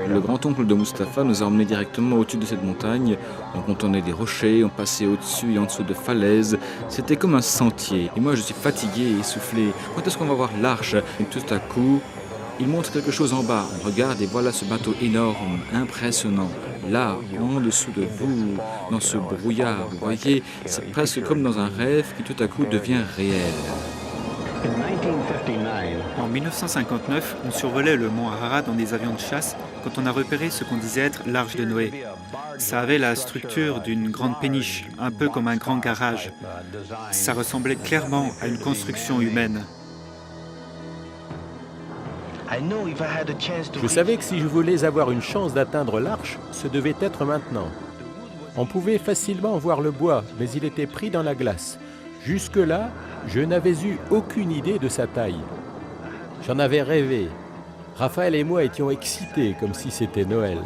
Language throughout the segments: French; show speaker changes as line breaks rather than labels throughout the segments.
Le grand-oncle de Mustapha nous a emmenés directement au-dessus de cette montagne. On contournait des rochers, on passait au-dessus et en dessous de falaises. C'était comme un sentier. Et moi, je suis fatigué et essoufflé. Quand est-ce qu'on va voir l'arche? Et tout à coup, il montre quelque chose en bas. On regarde et voilà ce bateau énorme, impressionnant. Là, en dessous de vous, dans ce brouillard, vous voyez, c'est presque comme dans un rêve qui tout à coup devient réel.
En 1959, on survolait le mont Ararat dans des avions de chasse quand on a repéré ce qu'on disait être l'arche de Noé. Ça avait la structure d'une grande péniche, un peu comme un grand garage. Ça ressemblait clairement à une construction humaine.
Je savais que si je voulais avoir une chance d'atteindre l'arche, ce devait être maintenant. On pouvait facilement voir le bois, mais il était pris dans la glace. Jusque-là, je n'avais eu aucune idée de sa taille. J'en avais rêvé. Raphaël et moi étions excités comme si c'était Noël.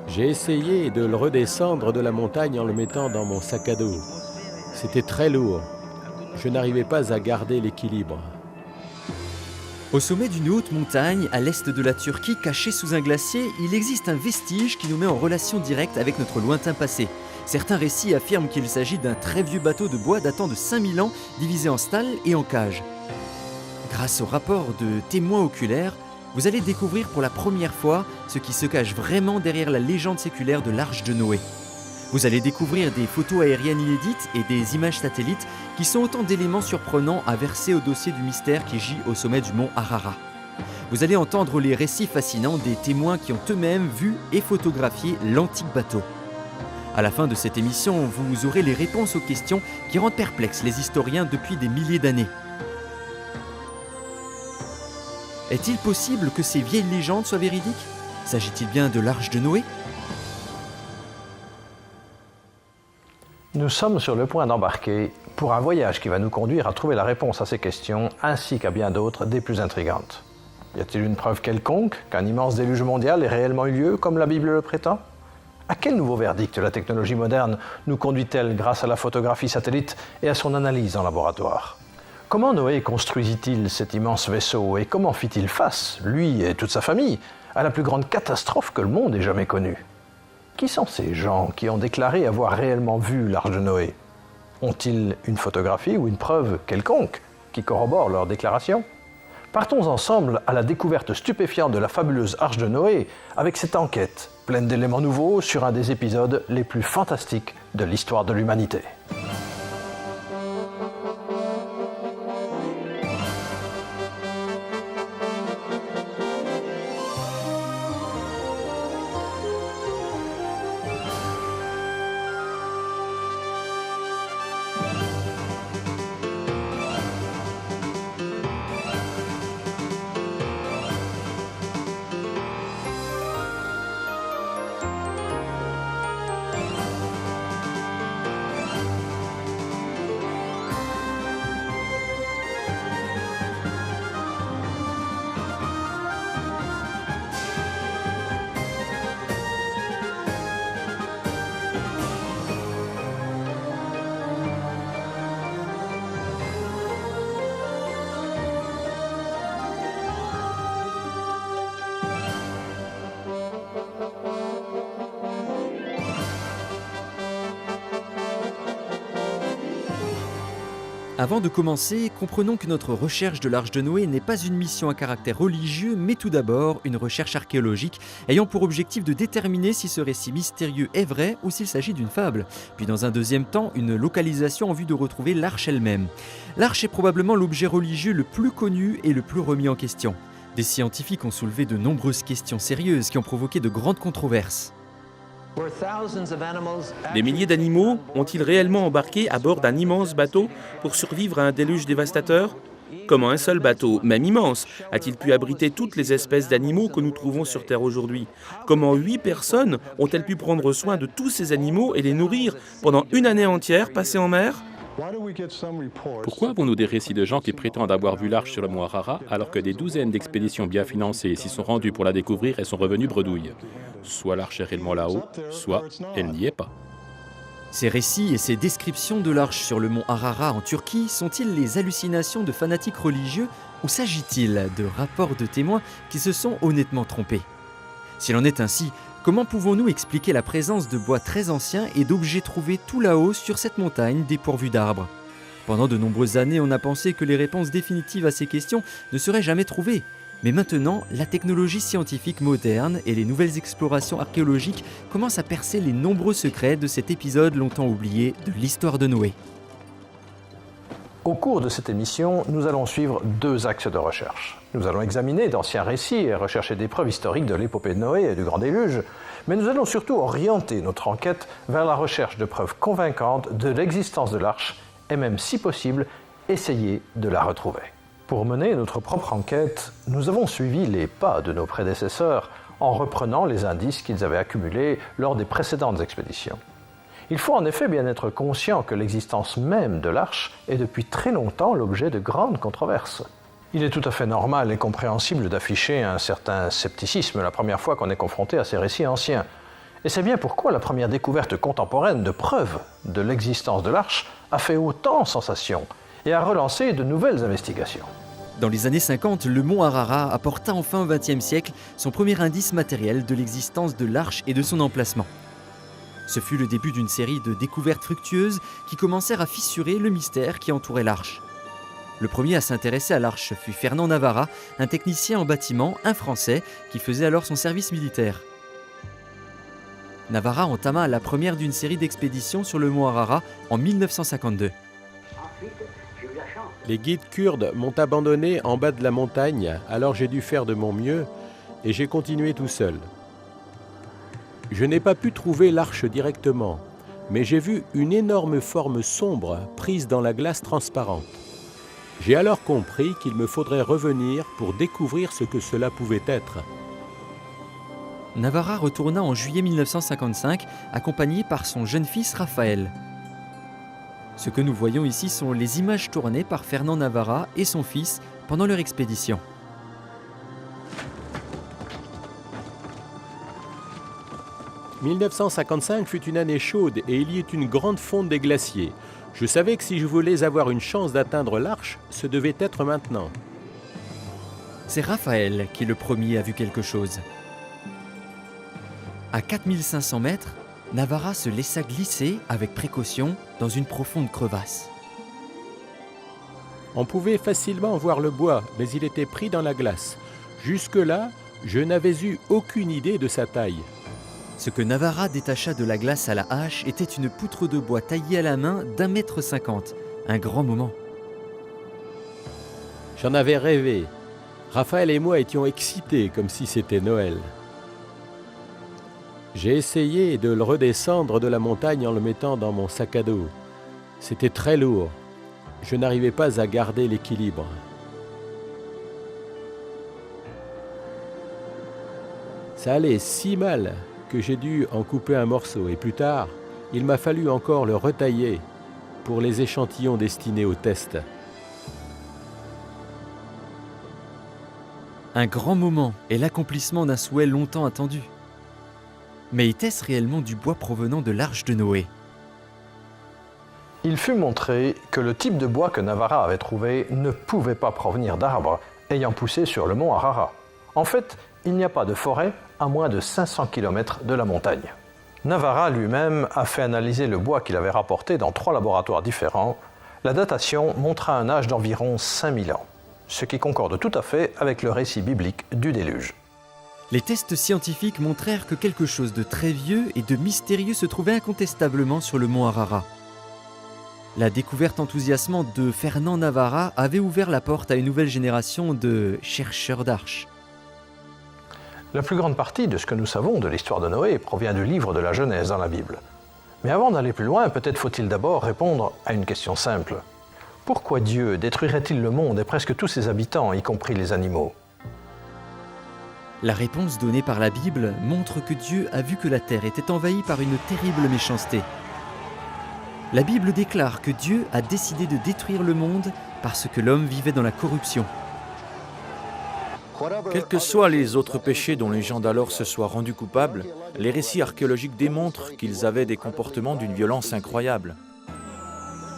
J'ai essayé de le redescendre de la montagne en le mettant dans mon sac à dos. C'était très lourd. Je n'arrivais pas à garder l'équilibre.
Au sommet d'une haute montagne, à l'est de la Turquie, cachée sous un glacier, il existe un vestige qui nous met en relation directe avec notre lointain passé. Certains récits affirment qu'il s'agit d'un très vieux bateau de bois datant de 5000 ans, divisé en stalles et en cages. Grâce au rapport de témoins oculaires, vous allez découvrir pour la première fois ce qui se cache vraiment derrière la légende séculaire de l'Arche de Noé. Vous allez découvrir des photos aériennes inédites et des images satellites qui sont autant d'éléments surprenants à verser au dossier du mystère qui gît au sommet du mont Ararat. Vous allez entendre les récits fascinants des témoins qui ont eux-mêmes vu et photographié l'antique bateau. À la fin de cette émission, vous aurez les réponses aux questions qui rendent perplexes les historiens depuis des milliers d'années. Est-il possible que ces vieilles légendes soient véridiques? S'agit-il bien de l'Arche de Noé?
Nous sommes sur le point d'embarquer pour un voyage qui va nous conduire à trouver la réponse à ces questions, ainsi qu'à bien d'autres des plus intrigantes. Y a-t-il une preuve quelconque qu'un immense déluge mondial ait réellement eu lieu, comme la Bible le prétend? À quel nouveau verdict la technologie moderne nous conduit-elle grâce à la photographie satellite et à son analyse en laboratoire? Comment Noé construisit-il cet immense vaisseau et comment fit-il face, lui et toute sa famille, à la plus grande catastrophe que le monde ait jamais connue? Qui sont ces gens qui ont déclaré avoir réellement vu l'Arche de Noé? Ont-ils une photographie ou une preuve quelconque qui corrobore leur déclaration? Partons ensemble à la découverte stupéfiante de la fabuleuse Arche de Noé avec cette enquête pleine d'éléments nouveaux sur un des épisodes les plus fantastiques de l'histoire de l'humanité.
Avant de commencer, comprenons que notre recherche de l'Arche de Noé n'est pas une mission à caractère religieux, mais tout d'abord une recherche archéologique ayant pour objectif de déterminer si ce récit mystérieux est vrai ou s'il s'agit d'une fable. Puis dans un deuxième temps, une localisation en vue de retrouver l'arche elle-même. L'arche est probablement l'objet religieux le plus connu et le plus remis en question. Des scientifiques ont soulevé de nombreuses questions sérieuses qui ont provoqué de grandes controverses.
Des milliers d'animaux ont-ils réellement embarqué à bord d'un immense bateau pour survivre à un déluge dévastateur? Comment un seul bateau, même immense, a-t-il pu abriter toutes les espèces d'animaux que nous trouvons sur Terre aujourd'hui? Comment 8 personnes ont-elles pu prendre soin de tous ces animaux et les nourrir pendant une année entière passée en mer?
Pourquoi avons-nous des récits de gens qui prétendent avoir vu l'arche sur le mont Ararat alors que des douzaines d'expéditions bien financées s'y sont rendues pour la découvrir et sont revenues bredouilles? Soit l'arche est réellement là-haut, soit elle n'y est pas.
Ces récits et ces descriptions de l'arche sur le mont Ararat en Turquie sont-ils les hallucinations de fanatiques religieux ou s'agit-il de rapports de témoins qui se sont honnêtement trompés? S'il en est ainsi, comment pouvons-nous expliquer la présence de bois très anciens et d'objets trouvés tout là-haut sur cette montagne dépourvue d'arbres? Pendant de nombreuses années, on a pensé que les réponses définitives à ces questions ne seraient jamais trouvées. Mais maintenant, la technologie scientifique moderne et les nouvelles explorations archéologiques commencent à percer les nombreux secrets de cet épisode longtemps oublié de l'histoire de Noé.
Au cours de cette émission, nous allons suivre deux axes de recherche. Nous allons examiner d'anciens récits et rechercher des preuves historiques de l'épopée de Noé et du Grand Déluge, mais nous allons surtout orienter notre enquête vers la recherche de preuves convaincantes de l'existence de l'arche et même, si possible, essayer de la retrouver. Pour mener notre propre enquête, nous avons suivi les pas de nos prédécesseurs en reprenant les indices qu'ils avaient accumulés lors des précédentes expéditions. Il faut en effet bien être conscient que l'existence même de l'arche est depuis très longtemps l'objet de grandes controverses. Il est tout à fait normal et compréhensible d'afficher un certain scepticisme la première fois qu'on est confronté à ces récits anciens. Et c'est bien pourquoi la première découverte contemporaine de preuves de l'existence de l'arche a fait autant sensation et a relancé de nouvelles investigations.
Dans les années 50, le mont Ararat apporta enfin au XXe siècle son premier indice matériel de l'existence de l'arche et de son emplacement. Ce fut le début d'une série de découvertes fructueuses qui commencèrent à fissurer le mystère qui entourait l'arche. Le premier à s'intéresser à l'arche fut Fernand Navarra, un technicien en bâtiment, un Français, qui faisait alors son service militaire. Navarra entama la première d'une série d'expéditions sur le mont Ararat en 1952.
Les guides kurdes m'ont abandonné en bas de la montagne, alors j'ai dû faire de mon mieux et j'ai continué tout seul. Je n'ai pas pu trouver l'arche directement, mais j'ai vu une énorme forme sombre prise dans la glace transparente. J'ai alors compris qu'il me faudrait revenir pour découvrir ce que cela pouvait être.
Navarra retourna en juillet 1955, accompagné par son jeune fils Raphaël. Ce que nous voyons ici sont les images tournées par Fernand Navarra et son fils pendant leur expédition.
« 1955 fut une année chaude et il y eut une grande fonte des glaciers. Je savais que si je voulais avoir une chance d'atteindre l'arche, ce devait être maintenant. »
C'est Raphaël qui le premier a vu quelque chose. À 4500 mètres, Navarra se laissa glisser avec précaution dans une profonde crevasse.
On pouvait facilement voir le bois, mais il était pris dans la glace. Jusque-là, je n'avais eu aucune idée de sa taille.
Ce que Navarra détacha de la glace à la hache était une poutre de bois taillée à la main d'1,50 m, un grand moment.
J'en avais rêvé. Raphaël et moi étions excités comme si c'était Noël. J'ai essayé de le redescendre de la montagne en le mettant dans mon sac à dos. C'était très lourd. Je n'arrivais pas à garder l'équilibre. Ça allait si mal que j'ai dû en couper un morceau et plus tard, il m'a fallu encore le retailler pour les échantillons destinés au test.
Un grand moment et l'accomplissement d'un souhait longtemps attendu. Mais était-ce réellement du bois provenant de l'arche de Noé?
Il fut montré que le type de bois que Navarra avait trouvé ne pouvait pas provenir d'arbres ayant poussé sur le mont Ararat. En fait, il n'y a pas de forêt à moins de 500 km de la montagne. Navarra lui-même a fait analyser le bois qu'il avait rapporté dans 3 laboratoires différents. La datation montra un âge d'environ 5000 ans, ce qui concorde tout à fait avec le récit biblique du déluge.
Les tests scientifiques montrèrent que quelque chose de très vieux et de mystérieux se trouvait incontestablement sur le mont Ararat. La découverte enthousiasmante de Fernand Navarra avait ouvert la porte à une nouvelle génération de chercheurs d'arches.
La plus grande partie de ce que nous savons de l'histoire de Noé provient du livre de la Genèse dans la Bible. Mais avant d'aller plus loin, peut-être faut-il d'abord répondre à une question simple. Pourquoi Dieu détruirait-il le monde et presque tous ses habitants, y compris les animaux ?
La réponse donnée par la Bible montre que Dieu a vu que la terre était envahie par une terrible méchanceté. La Bible déclare que Dieu a décidé de détruire le monde parce que l'homme vivait dans la corruption.
Quels que soient les autres péchés dont les gens d'alors se soient rendus coupables, les récits archéologiques démontrent qu'ils avaient des comportements d'une violence incroyable.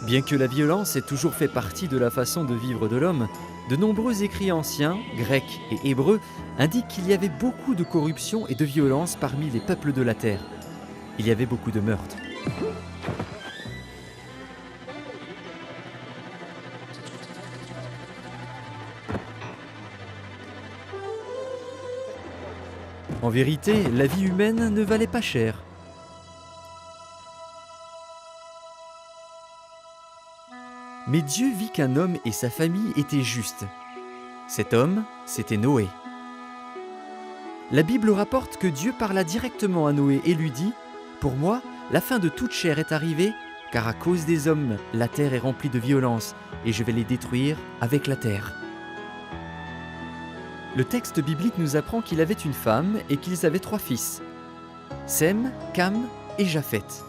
Bien que la violence ait toujours fait partie de la façon de vivre de l'homme, de nombreux écrits anciens, grecs et hébreux, indiquent qu'il y avait beaucoup de corruption et de violence parmi les peuples de la terre. Il y avait beaucoup de meurtres. En vérité, la vie humaine ne valait pas cher. Mais Dieu vit qu'un homme et sa famille étaient justes. Cet homme, c'était Noé. La Bible rapporte que Dieu parla directement à Noé et lui dit « Pour moi, la fin de toute chair est arrivée, car à cause des hommes, la terre est remplie de violence, et je vais les détruire avec la terre. » Le texte biblique nous apprend qu'il avait une femme et qu'ils avaient 3 fils, Sem, Cam et Japheth.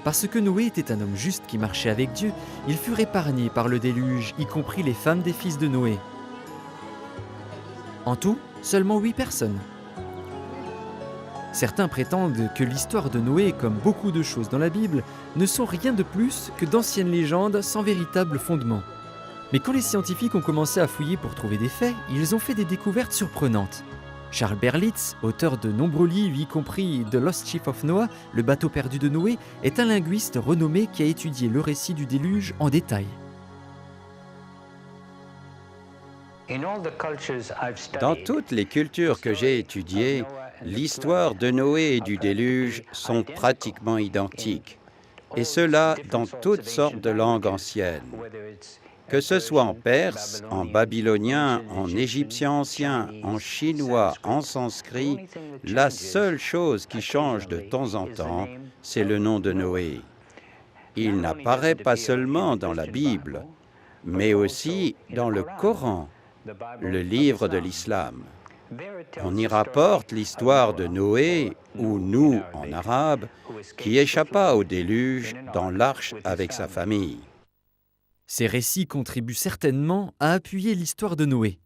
Parce que Noé était un homme juste qui marchait avec Dieu, ils furent épargnés par le déluge, y compris les femmes des fils de Noé. En tout, seulement 8 personnes. Certains prétendent que l'histoire de Noé, comme beaucoup de choses dans la Bible, ne sont rien de plus que d'anciennes légendes sans véritable fondement. Mais quand les scientifiques ont commencé à fouiller pour trouver des faits, ils ont fait des découvertes surprenantes. Charles Berlitz, auteur de nombreux livres, y compris The Lost Ship of Noah, le bateau perdu de Noé, est un linguiste renommé qui a étudié le récit du déluge en détail.
Dans toutes les cultures que j'ai étudiées, l'histoire de Noé et du déluge sont pratiquement identiques, et cela dans toutes sortes de langues anciennes. Que ce soit en perse, en babylonien, en égyptien ancien, en chinois, en sanskrit, la seule chose qui change de temps en temps, c'est le nom de Noé. Il n'apparaît pas seulement dans la Bible, mais aussi dans le Coran, le livre de l'islam. On y rapporte l'histoire de Noé, ou Nouh en arabe, qui échappa au déluge dans l'arche avec sa famille.
Ces récits contribuent certainement à appuyer l'histoire de Noé.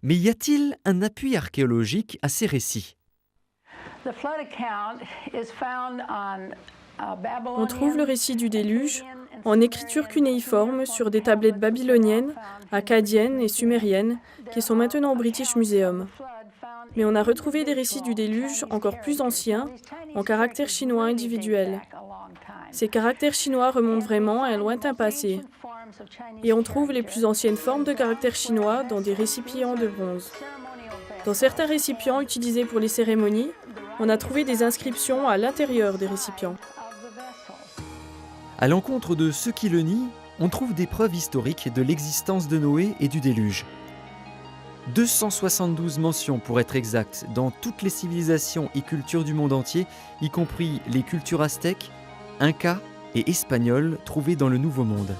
Mais y a-t-il un appui archéologique à ces récits ?
On trouve le récit du déluge en écriture cunéiforme sur des tablettes babyloniennes, akkadiennes et sumériennes qui sont maintenant au British Museum. Mais on a retrouvé des récits du déluge encore plus anciens, en caractères chinois individuels. Ces caractères chinois remontent vraiment à un lointain passé. Et on trouve les plus anciennes formes de caractères chinois dans des récipients de bronze. Dans certains récipients utilisés pour les cérémonies, on a trouvé des inscriptions à l'intérieur des récipients.
À l'encontre de ceux qui le nient, on trouve des preuves historiques de l'existence de Noé et du déluge. 272 mentions pour être exact dans toutes les civilisations et cultures du monde entier, y compris les cultures aztèques, incas et espagnoles trouvées dans le Nouveau Monde.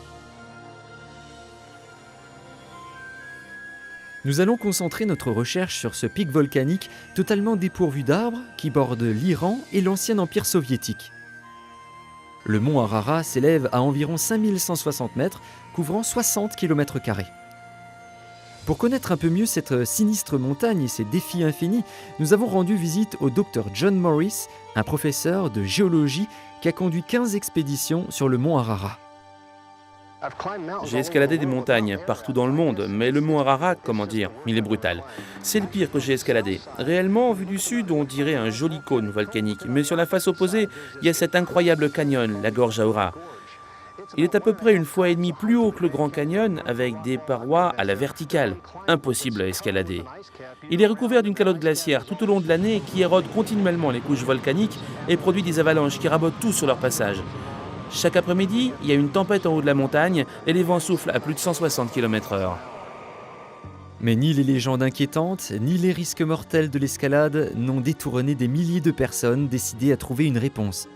Nous allons concentrer notre recherche sur ce pic volcanique totalement dépourvu d'arbres qui borde l'Iran et l'ancien empire soviétique. Le mont Ararat s'élève à environ 5160 mètres, couvrant 60 km². Pour connaître un peu mieux cette sinistre montagne et ses défis infinis, nous avons rendu visite au Dr John Morris, un professeur de géologie qui a conduit 15 expéditions sur le mont Ararat.
J'ai escaladé des montagnes partout dans le monde, mais le mont Ararat, comment dire, il est brutal. C'est le pire que j'ai escaladé. Réellement, vu du sud, on dirait un joli cône volcanique, mais sur la face opposée, il y a cet incroyable canyon, la gorge Aura. Il est à peu près 1,5 fois plus haut que le Grand Canyon, avec des parois à la verticale. Impossible à escalader. Il est recouvert d'une calotte glaciaire tout au long de l'année qui érode continuellement les couches volcaniques et produit des avalanches qui rabotent tout sur leur passage. Chaque après-midi, il y a une tempête en haut de la montagne et les vents soufflent à plus de 160 km/h.
Mais ni les légendes inquiétantes, ni les risques mortels de l'escalade n'ont détourné des milliers de personnes décidées à trouver une réponse.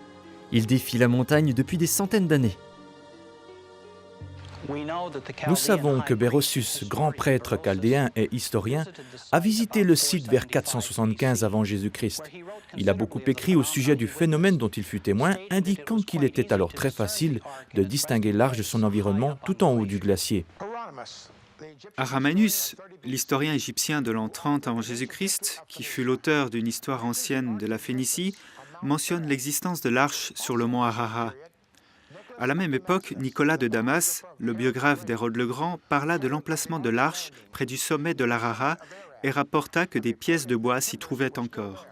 Ils défient la montagne depuis des centaines d'années.
Nous savons que Berossus, grand prêtre chaldéen et historien, a visité le site vers 475 avant Jésus-Christ. Il a beaucoup écrit au sujet du phénomène dont il fut témoin, indiquant qu'il était alors très facile de distinguer l'arche de son environnement tout en haut du glacier.
Arrhamanus, l'historien égyptien de l'an 30 avant Jésus-Christ, qui fut l'auteur d'une histoire ancienne de la Phénicie, mentionne l'existence de l'arche sur le mont Ararat. À la même époque, Nicolas de Damas, le biographe d'Hérode le Grand, parla de l'emplacement de l'arche près du sommet de l'Ararat et rapporta que des pièces de bois s'y trouvaient encore.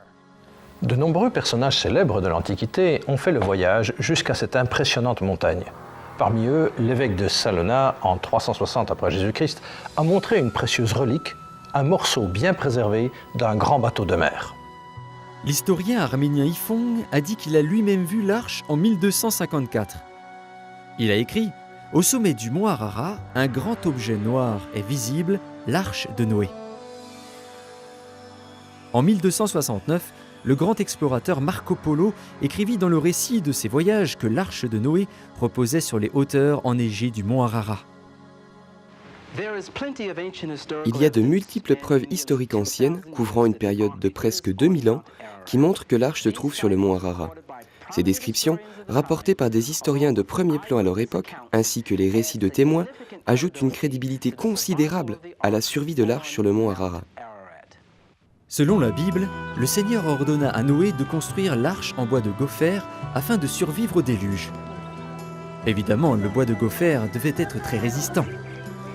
De nombreux personnages célèbres de l'Antiquité ont fait le voyage jusqu'à cette impressionnante montagne. Parmi eux, l'évêque de Salona, en 360 après Jésus-Christ, a montré une précieuse relique, un morceau bien préservé d'un grand bateau de mer.
L'historien arménien Yfong a dit qu'il a lui-même vu l'arche en 1254. Il a écrit « Au sommet du mont Ararat, un grand objet noir est visible, l'arche de Noé ». En 1269, le grand explorateur Marco Polo écrivit dans le récit de ses voyages que l'arche de Noé reposait sur les hauteurs enneigées du mont Ararat.
Il y a de multiples preuves historiques anciennes, couvrant une période de presque 2000 ans, qui montrent que l'arche se trouve sur le mont Ararat. Ces descriptions, rapportées par des historiens de premier plan à leur époque, ainsi que les récits de témoins, ajoutent une crédibilité considérable à la survie de l'arche sur le mont Ararat.
Selon la Bible, le Seigneur ordonna à Noé de construire l'arche en bois de gopher afin de survivre au déluge. Évidemment, le bois de gopher devait être très résistant.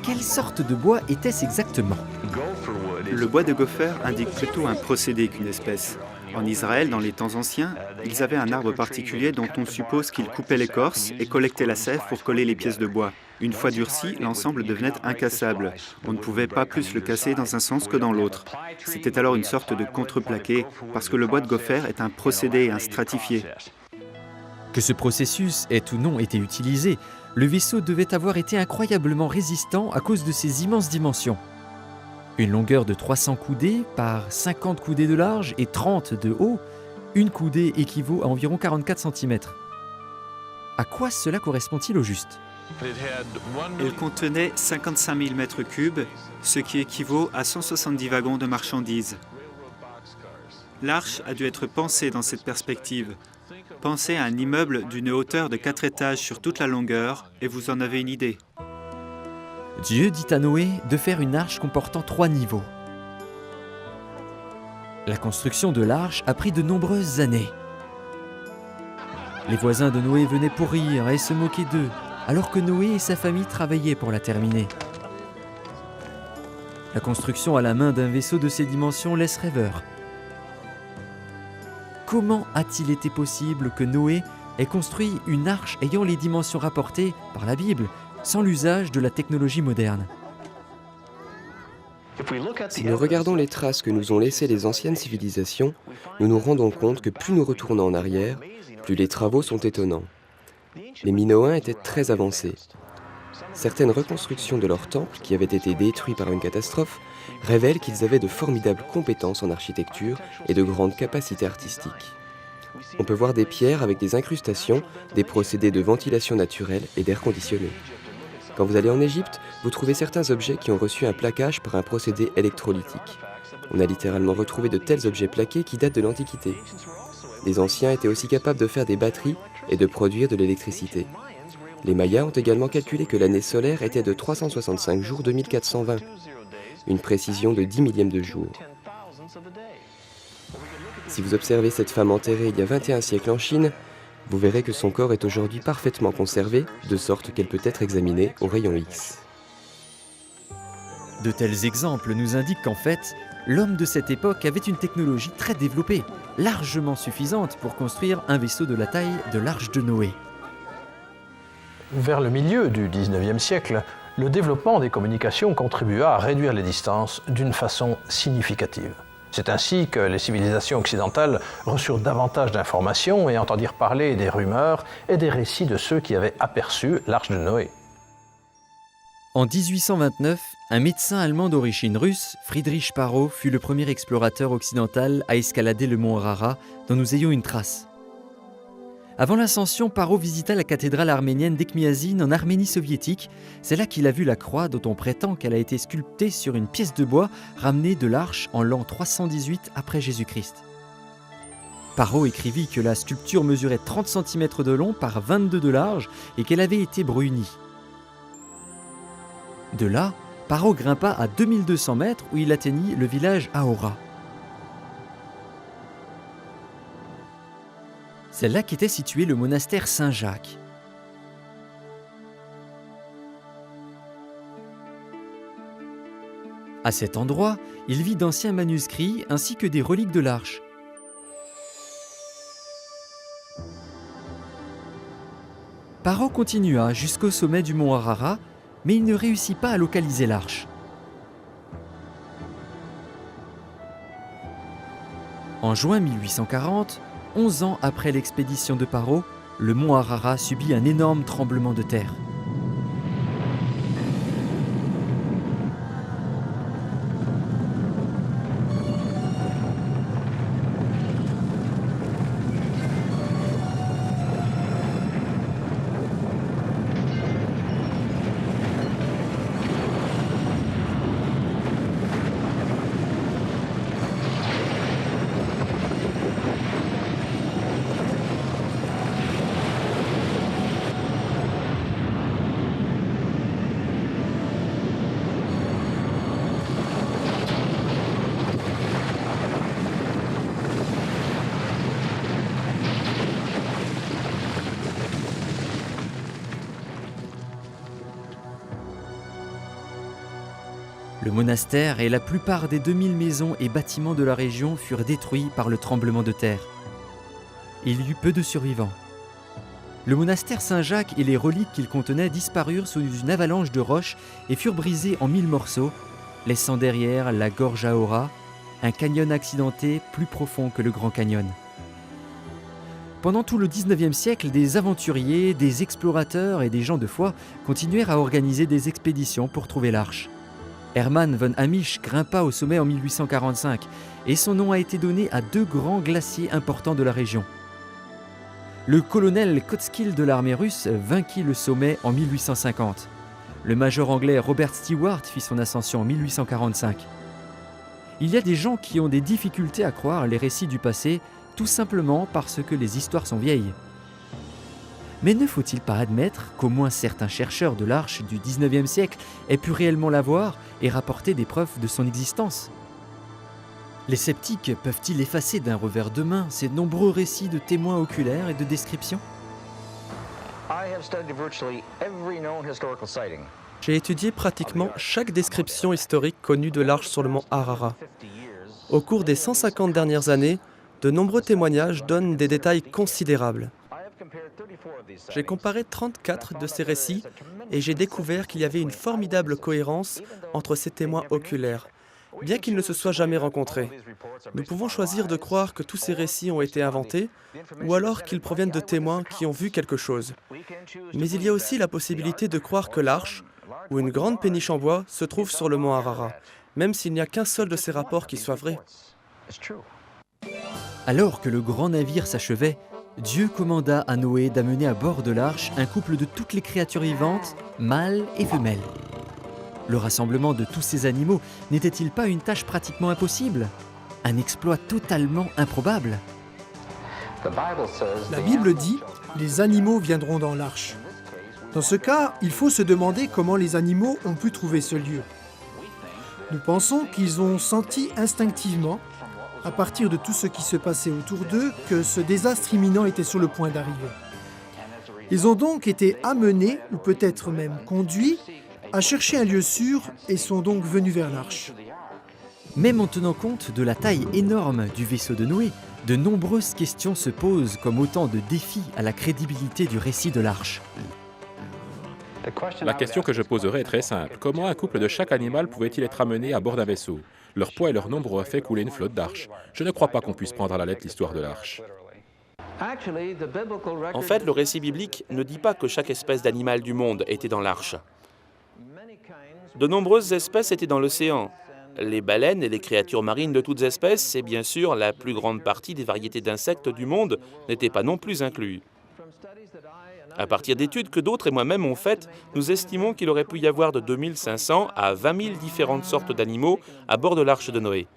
Quelle sorte de bois était-ce exactement ?
Le bois de gopher indique plutôt un procédé qu'une espèce. En Israël, dans les temps anciens, ils avaient un arbre particulier dont on suppose qu'ils coupaient l'écorce et collectaient la sève pour coller les pièces de bois. Une fois durci, l'ensemble devenait incassable. On ne pouvait pas plus le casser dans un sens que dans l'autre. C'était alors une sorte de contreplaqué, parce que le bois de gopher est un procédé, un stratifié.
Que ce processus ait ou non été utilisé, le vaisseau devait avoir été incroyablement résistant à cause de ses immenses dimensions. Une longueur de 300 coudées par 50 coudées de large et 30 de haut, une coudée équivaut à environ 44 cm. À quoi cela correspond-il au juste ?
Elle contenait 55 000 mètres cubes, ce qui équivaut à 170 wagons de marchandises. L'arche a dû être pensée dans cette perspective. Pensez à un immeuble d'une hauteur de 4 étages sur toute la longueur et vous en avez une idée.
Dieu dit à Noé de faire une arche comportant 3 niveaux. La construction de l'arche a pris de nombreuses années. Les voisins de Noé venaient pour rire et se moquer d'eux, alors que Noé et sa famille travaillaient pour la terminer. La construction à la main d'un vaisseau de ces dimensions laisse rêveur. Comment a-t-il été possible que Noé ait construit une arche ayant les dimensions rapportées par la Bible, sans l'usage de la technologie moderne ?
Si nous regardons les traces que nous ont laissées les anciennes civilisations, nous nous rendons compte que plus nous retournons en arrière, plus les travaux sont étonnants. Les Minoens étaient très avancés. Certaines reconstructions de leurs temples, qui avaient été détruits par une catastrophe, révèlent qu'ils avaient de formidables compétences en architecture et de grandes capacités artistiques. On peut voir des pierres avec des incrustations, des procédés de ventilation naturelle et d'air conditionné. Quand vous allez en Égypte, vous trouvez certains objets qui ont reçu un plaquage par un procédé électrolytique. On a littéralement retrouvé de tels objets plaqués qui datent de l'Antiquité. Les anciens étaient aussi capables de faire des batteries et de produire de l'électricité. Les Mayas ont également calculé que l'année solaire était de 365 jours 2420, une précision de 10 millièmes de jour. Si vous observez cette femme enterrée il y a 21 siècles en Chine, vous verrez que son corps est aujourd'hui parfaitement conservé, de sorte qu'elle peut être examinée au rayon X.
De tels exemples nous indiquent qu'en fait, l'homme de cette époque avait une technologie très développée, largement suffisante pour construire un vaisseau de la taille de l'arche de Noé.
Vers le milieu du XIXe siècle, le développement des communications contribua à réduire les distances d'une façon significative. C'est ainsi que les civilisations occidentales reçurent davantage d'informations et entendirent parler des rumeurs et des récits de ceux qui avaient aperçu l'arche de Noé.
En 1829, un médecin allemand d'origine russe, Friedrich Parrot, fut le premier explorateur occidental à escalader le mont Ararat, dont nous ayons une trace. Avant l'ascension, Parrot visita la cathédrale arménienne d'Echmiadzin en Arménie soviétique. C'est là qu'il a vu la croix dont on prétend qu'elle a été sculptée sur une pièce de bois ramenée de l'Arche en l'an 318 après Jésus-Christ. Parrot écrivit que la sculpture mesurait 30 cm de long par 22 de large et qu'elle avait été brunie. De là, Paro grimpa à 2200 mètres où il atteignit le village Ahora. C'est là qu'était situé le monastère Saint-Jacques. À cet endroit, il vit d'anciens manuscrits ainsi que des reliques de l'arche. Paro continua jusqu'au sommet du mont Ararat, mais il ne réussit pas à localiser l'arche. En juin 1840, 11 ans après l'expédition de Paro, le mont Ararat subit un énorme tremblement de terre. Le monastère et la plupart des 2000 maisons et bâtiments de la région furent détruits par le tremblement de terre. Il y eut peu de survivants. Le monastère Saint-Jacques et les reliques qu'il contenait disparurent sous une avalanche de roches et furent brisés en 1000 morceaux, laissant derrière la gorge Ahora, un canyon accidenté plus profond que le Grand Canyon. Pendant tout le 19e siècle, des aventuriers, des explorateurs et des gens de foi continuèrent à organiser des expéditions pour trouver l'arche. Hermann von Hamisch grimpa au sommet en 1845 et son nom a été donné à 2 grands glaciers importants de la région. Le colonel Kotskill de l'armée russe vainquit le sommet en 1850. Le major anglais Robert Stewart fit son ascension en 1845. Il y a des gens qui ont des difficultés à croire les récits du passé, tout simplement parce que les histoires sont vieilles. Mais ne faut-il pas admettre qu'au moins certains chercheurs de l'arche du 19e siècle aient pu réellement la voir et rapporter des preuves de son existence ? Les sceptiques peuvent-ils effacer d'un revers de main ces nombreux récits de témoins oculaires et de descriptions ?
J'ai étudié pratiquement chaque description historique connue de l'arche sur le mont Ararat. Au cours des 150 dernières années, de nombreux témoignages donnent des détails considérables. J'ai comparé 34 de ces récits et j'ai découvert qu'il y avait une formidable cohérence entre ces témoins oculaires, bien qu'ils ne se soient jamais rencontrés. Nous pouvons choisir de croire que tous ces récits ont été inventés ou alors qu'ils proviennent de témoins qui ont vu quelque chose. Mais il y a aussi la possibilité de croire que l'arche, ou une grande péniche en bois, se trouve sur le mont Ararat, même s'il n'y a qu'un seul de ces rapports qui soit vrai.
Alors que le grand navire s'achevait, Dieu commanda à Noé d'amener à bord de l'arche un couple de toutes les créatures vivantes, mâles et femelles. Le rassemblement de tous ces animaux n'était-il pas une tâche pratiquement impossible ? Un exploit totalement improbable ?
La Bible dit « Les animaux viendront dans l'arche ». Dans ce cas, il faut se demander comment les animaux ont pu trouver ce lieu. Nous pensons qu'ils ont senti instinctivement, à partir de tout ce qui se passait autour d'eux, que ce désastre imminent était sur le point d'arriver. Ils ont donc été amenés, ou peut-être même conduits, à chercher un lieu sûr et sont donc venus vers l'arche.
Même en tenant compte de la taille énorme du vaisseau de Noé, de nombreuses questions se posent comme autant de défis à la crédibilité du récit de l'arche.
La question que je poserai est très simple. Comment un couple de chaque animal pouvait-il être amené à bord d'un vaisseau ? Leur poids et leur nombre auraient fait couler une flotte d'arches. Je ne crois pas qu'on puisse prendre à la lettre l'histoire de l'arche.
En fait, le récit biblique ne dit pas que chaque espèce d'animal du monde était dans l'arche. De nombreuses espèces étaient dans l'océan. Les baleines et les créatures marines de toutes espèces, et bien sûr la plus grande partie des variétés d'insectes du monde, n'étaient pas non plus inclus. À partir d'études que d'autres et moi-même ont faites, nous estimons qu'il aurait pu y avoir de 2500 à 20 000 différentes sortes d'animaux à bord de l'arche de Noé.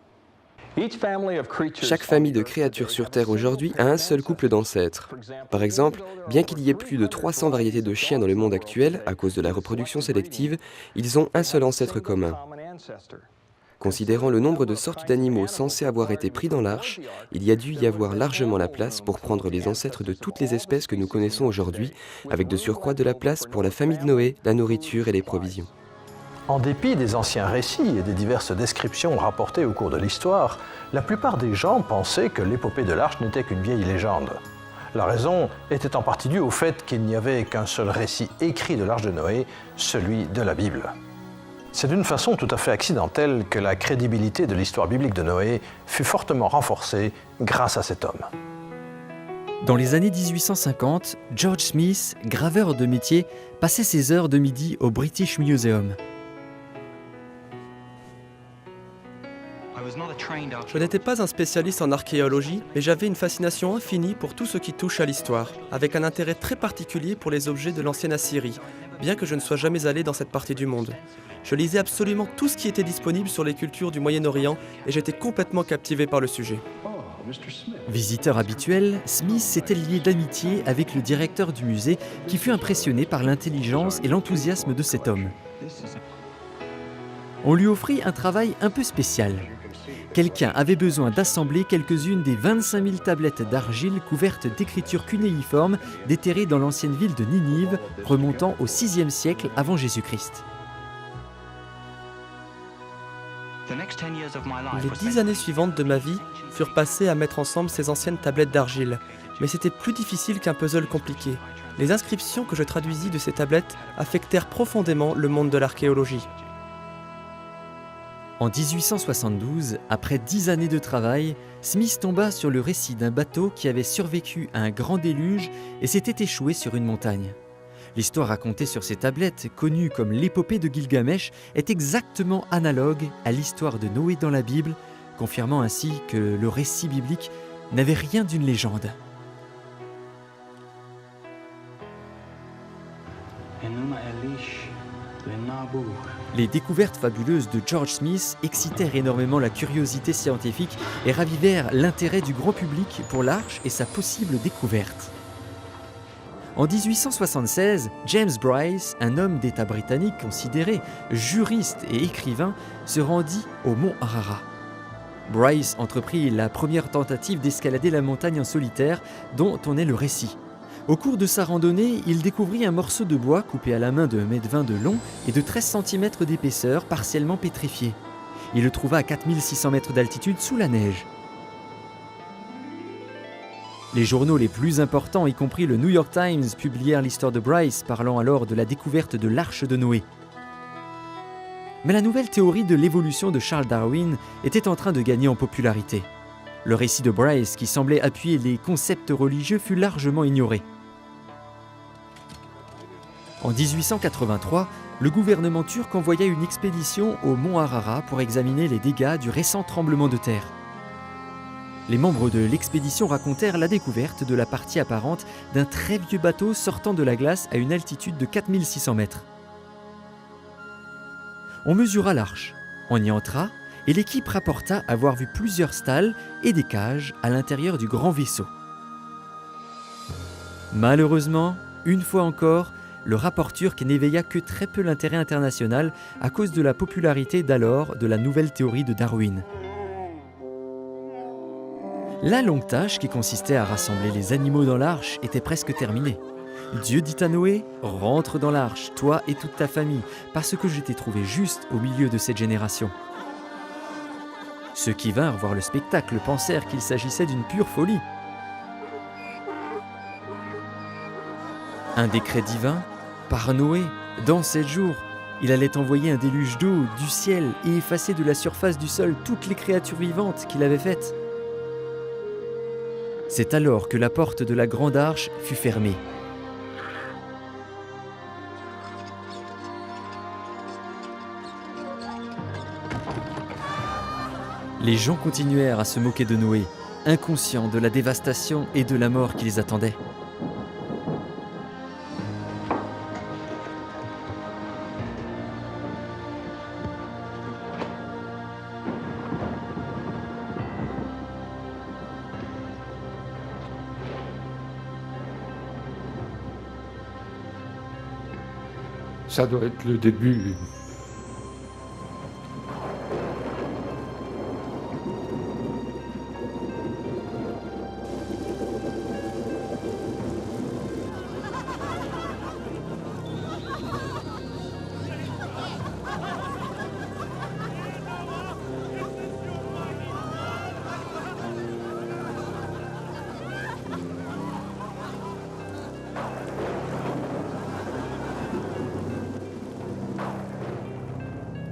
Chaque famille de créatures sur Terre aujourd'hui a un seul couple d'ancêtres. Par exemple, bien qu'il y ait plus de 300 variétés de chiens dans le monde actuel, à cause de la reproduction sélective, ils ont un seul ancêtre commun. Considérant le nombre de sortes d'animaux censés avoir été pris dans l'arche, il y a dû y avoir largement la place pour prendre les ancêtres de toutes les espèces que nous connaissons aujourd'hui, avec de surcroît de la place pour la famille de Noé, la nourriture et les provisions.
En dépit des anciens récits et des diverses descriptions rapportées au cours de l'histoire, la plupart des gens pensaient que l'épopée de l'Arche n'était qu'une vieille légende. La raison était en partie due au fait qu'il n'y avait qu'un seul récit écrit de l'Arche de Noé, celui de la Bible. C'est d'une façon tout à fait accidentelle que la crédibilité de l'histoire biblique de Noé fut fortement renforcée grâce à cet homme.
Dans les années 1850, George Smith, graveur de métier, passait ses heures de midi au British Museum.
Je n'étais pas un spécialiste en archéologie, mais j'avais une fascination infinie pour tout ce qui touche à l'histoire, avec un intérêt très particulier pour les objets de l'ancienne Assyrie, bien que je ne sois jamais allé dans cette partie du monde. Je lisais absolument tout ce qui était disponible sur les cultures du Moyen-Orient et j'étais complètement captivé par le sujet.
Visiteur habituel, Smith s'était lié d'amitié avec le directeur du musée qui fut impressionné par l'intelligence et l'enthousiasme de cet homme. On lui offrit un travail un peu spécial. Quelqu'un avait besoin d'assembler quelques-unes des 25 000 tablettes d'argile couvertes d'écritures cunéiformes déterrées dans l'ancienne ville de Ninive, remontant au VIe siècle avant Jésus-Christ.
Les 10 années suivantes de ma vie furent passées à mettre ensemble ces anciennes tablettes d'argile, mais c'était plus difficile qu'un puzzle compliqué. Les inscriptions que je traduisis de ces tablettes affectèrent profondément le monde de l'archéologie.
En 1872, après 10 années de travail, Smith tomba sur le récit d'un bateau qui avait survécu à un grand déluge et s'était échoué sur une montagne. L'histoire racontée sur ces tablettes, connue comme l'épopée de Gilgamesh, est exactement analogue à l'histoire de Noé dans la Bible, confirmant ainsi que le récit biblique n'avait rien d'une légende. Les découvertes fabuleuses de George Smith excitèrent énormément la curiosité scientifique et ravivèrent l'intérêt du grand public pour l'arche et sa possible découverte. En 1876, James Bryce, un homme d'État britannique considéré juriste et écrivain, se rendit au mont Ararat. Bryce entreprit la première tentative d'escalader la montagne en solitaire, dont on est le récit. Au cours de sa randonnée, il découvrit un morceau de bois coupé à la main de 1,20 m de long et de 13 cm d'épaisseur, partiellement pétrifié. Il le trouva à 4600 mètres d'altitude sous la neige. Les journaux les plus importants, y compris le New York Times, publièrent l'histoire de Bryce, parlant alors de la découverte de l'Arche de Noé. Mais la nouvelle théorie de l'évolution de Charles Darwin était en train de gagner en popularité. Le récit de Bryce, qui semblait appuyer les concepts religieux, fut largement ignoré. En 1883, le gouvernement turc envoya une expédition au mont Ararat pour examiner les dégâts du récent tremblement de terre. Les membres de l'expédition racontèrent la découverte de la partie apparente d'un très vieux bateau sortant de la glace à une altitude de 4600 mètres. On mesura l'arche, on y entra et l'équipe rapporta avoir vu plusieurs stalles et des cages à l'intérieur du grand vaisseau. Malheureusement, une fois encore, le rapport turc n'éveilla que très peu l'intérêt international à cause de la popularité d'alors de la nouvelle théorie de Darwin. La longue tâche qui consistait à rassembler les animaux dans l'arche était presque terminée. Dieu dit à Noé, « Rentre dans l'arche, toi et toute ta famille, parce que je t'ai trouvé juste au milieu de cette génération. » Ceux qui vinrent voir le spectacle pensèrent qu'il s'agissait d'une pure folie. Un décret divin, par Noé, dans 7 jours, il allait envoyer un déluge d'eau du ciel et effacer de la surface du sol toutes les créatures vivantes qu'il avait faites. C'est alors que la porte de la grande arche fut fermée. Les gens continuèrent à se moquer de Noé, inconscients de la dévastation et de la mort qui les attendait.
Ça doit être le début.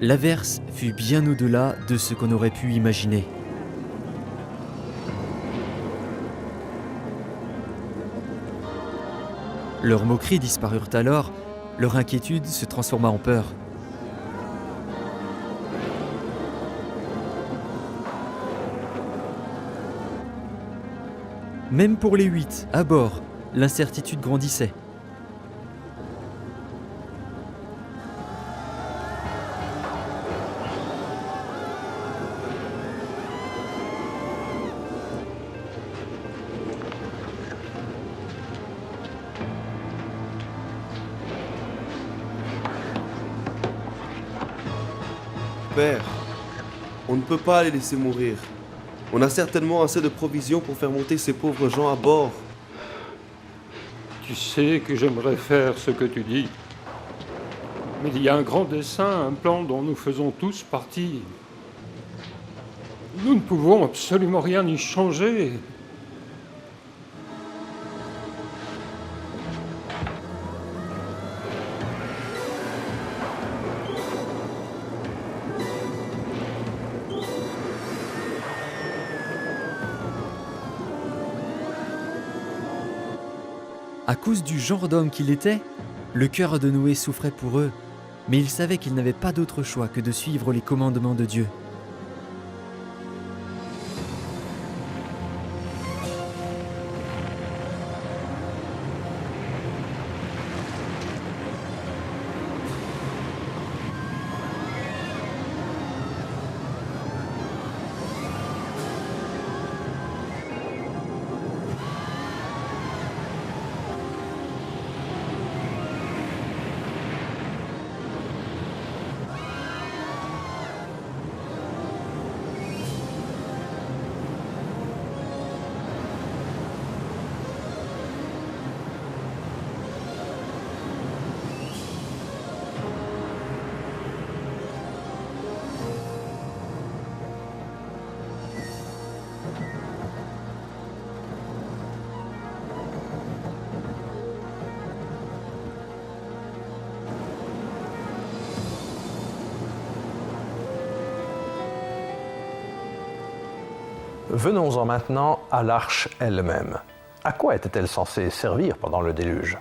L'averse fut bien au-delà de ce qu'on aurait pu imaginer. Leurs moqueries disparurent alors, leur inquiétude se transforma en peur. Même pour les 8, à bord, l'incertitude grandissait.
Père, on ne peut pas les laisser mourir. On a certainement assez de provisions pour faire monter ces pauvres gens à bord.
Tu sais que j'aimerais faire ce que tu dis. Mais il y a un grand dessein, un plan dont nous faisons tous partie. Nous ne pouvons absolument rien y changer.
À cause du genre d'homme qu'il était, le cœur de Noé souffrait pour eux, mais il savait qu'il n'avait pas d'autre choix que de suivre les commandements de Dieu.
Venons-en maintenant à l'arche elle-même. À quoi était-elle censée servir pendant le déluge?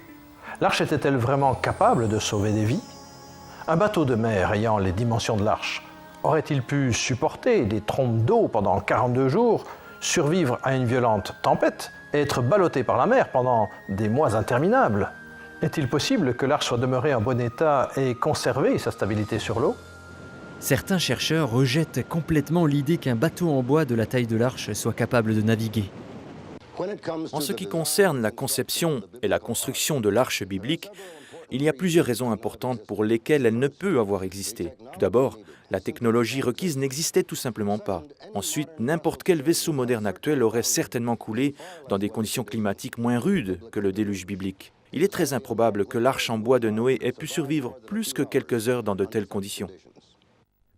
L'arche était-elle vraiment capable de sauver des vies? Un bateau de mer ayant les dimensions de l'arche aurait-il pu supporter des trompes d'eau pendant 42 jours, survivre à une violente tempête et être ballotté par la mer pendant des mois interminables? Est-il possible que l'arche soit demeurée en bon état et conservé sa stabilité sur l'eau?
Certains chercheurs rejettent complètement l'idée qu'un bateau en bois de la taille de l'arche soit capable de naviguer.
En ce qui concerne la conception et la construction de l'arche biblique, il y a plusieurs raisons importantes pour lesquelles elle ne peut avoir existé. Tout d'abord, la technologie requise n'existait tout simplement pas. Ensuite, n'importe quel vaisseau moderne actuel aurait certainement coulé dans des conditions climatiques moins rudes que le déluge biblique. Il est très improbable que l'arche en bois de Noé ait pu survivre plus que quelques heures dans de telles conditions.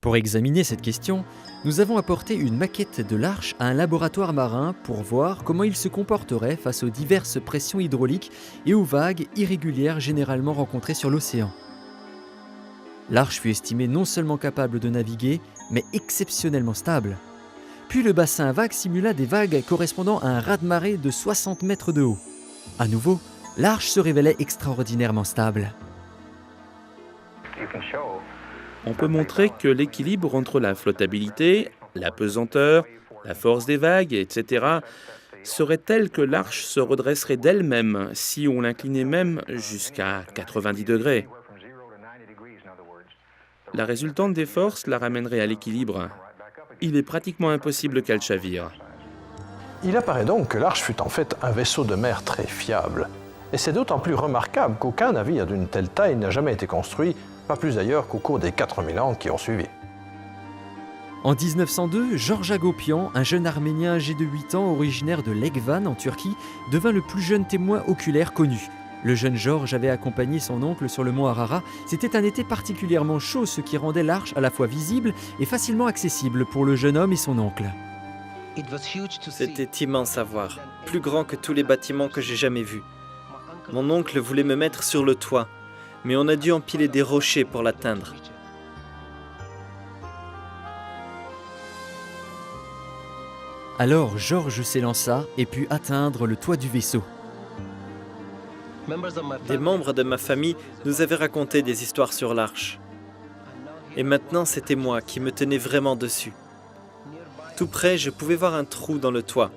Pour examiner cette question, nous avons apporté une maquette de l'arche à un laboratoire marin pour voir comment il se comporterait face aux diverses pressions hydrauliques et aux vagues irrégulières généralement rencontrées sur l'océan. L'arche fut estimée non seulement capable de naviguer, mais exceptionnellement stable. Puis le bassin à vagues simula des vagues correspondant à un raz-de-marée de 60 mètres de haut. À nouveau, l'arche se révélait extraordinairement stable.
On peut montrer que l'équilibre entre la flottabilité, la pesanteur, la force des vagues, etc., serait tel que l'arche se redresserait d'elle-même si on l'inclinait même jusqu'à 90 degrés. La résultante des forces la ramènerait à l'équilibre. Il est pratiquement impossible qu'elle chavire.
Il apparaît donc que l'arche fut en fait un vaisseau de mer très fiable. Et c'est d'autant plus remarquable qu'aucun navire d'une telle taille n'a jamais été construit, pas plus d'ailleurs qu'au cours des 4000 ans qui ont suivi.
En 1902, Georges Agopian, un jeune Arménien âgé de 8 ans, originaire de Lekvan en Turquie, devint le plus jeune témoin oculaire connu. Le jeune Georges avait accompagné son oncle sur le mont Ararat. C'était un été particulièrement chaud, ce qui rendait l'arche à la fois visible et facilement accessible pour le jeune homme et son oncle.
C'était immense à voir, plus grand que tous les bâtiments que j'ai jamais vus. Mon oncle voulait me mettre sur le toit, mais on a dû empiler des rochers pour l'atteindre.
Alors Georges s'élança et put atteindre le toit du vaisseau.
Des membres de ma famille nous avaient raconté des histoires sur l'arche. Et maintenant, c'était moi qui me tenais vraiment dessus. Tout près, je pouvais voir un trou dans le toit.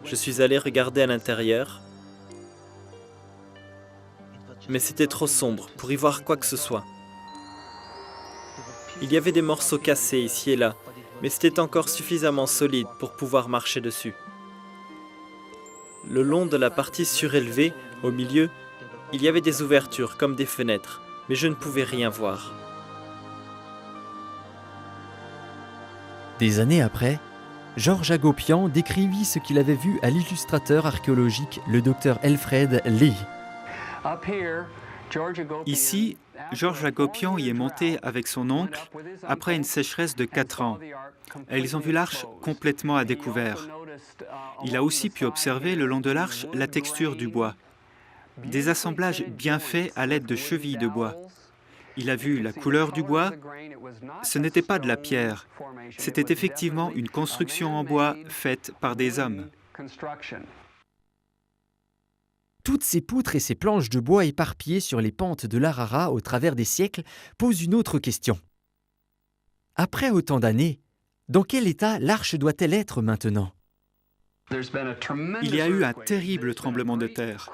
Je suis allé regarder à l'intérieur, mais c'était trop sombre pour y voir quoi que ce soit. Il y avait des morceaux cassés ici et là, mais c'était encore suffisamment solide pour pouvoir marcher dessus. Le long de la partie surélevée, au milieu, il y avait des ouvertures comme des fenêtres, mais je ne pouvais rien voir.
Des années après, Georges Agopian décrivit ce qu'il avait vu à l'illustrateur archéologique, le docteur Alfred Lee.
Ici, Georges Agopian y est monté avec son oncle après une sécheresse de 4 ans. Et ils ont vu l'arche complètement à découvert. Il a aussi pu observer le long de l'arche la texture du bois. Des assemblages bien faits à l'aide de chevilles de bois. Il a vu la couleur du bois. Ce n'était pas de la pierre. C'était effectivement une construction en bois faite par des hommes.
Toutes ces poutres et ces planches de bois éparpillées sur les pentes de l'Ararat au travers des siècles posent une autre question. Après autant d'années, dans quel état l'arche doit-elle être maintenant ?
Il y a eu un terrible tremblement de terre.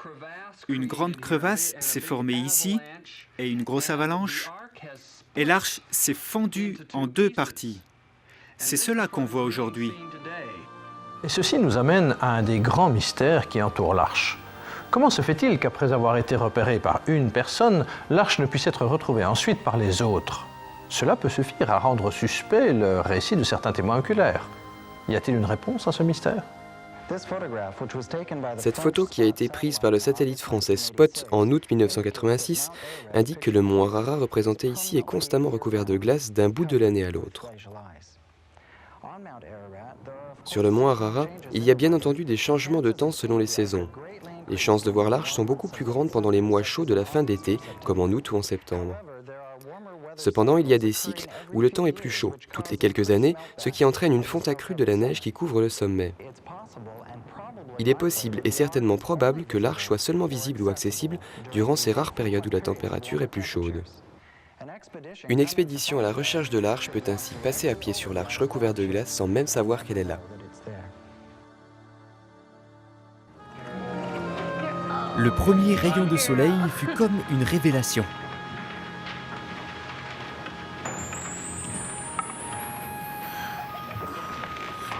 Une grande crevasse s'est formée ici et une grosse avalanche, et l'arche s'est fendue en 2 parties. C'est cela qu'on voit aujourd'hui.
Et ceci nous amène à un des grands mystères qui entourent l'arche. Comment se fait-il qu'après avoir été repérée par une personne, l'arche ne puisse être retrouvée ensuite par les autres ? Cela peut suffire à rendre suspect le récit de certains témoins oculaires. Y a-t-il une réponse à ce mystère ?
Cette photo, qui a été prise par le satellite français Spot en août 1986, indique que le mont Ararat représenté ici est constamment recouvert de glace d'un bout de l'année à l'autre. Sur le mont Ararat, il y a bien entendu des changements de temps selon les saisons. Les chances de voir l'arche sont beaucoup plus grandes pendant les mois chauds de la fin d'été, comme en août ou en septembre. Cependant, il y a des cycles où le temps est plus chaud, toutes les quelques années, ce qui entraîne une fonte accrue de la neige qui couvre le sommet. Il est possible et certainement probable que l'arche soit seulement visible ou accessible durant ces rares périodes où la température est plus chaude. Une expédition à la recherche de l'arche peut ainsi passer à pied sur l'arche recouverte de glace sans même savoir qu'elle est là.
Le premier rayon de soleil fut comme une révélation.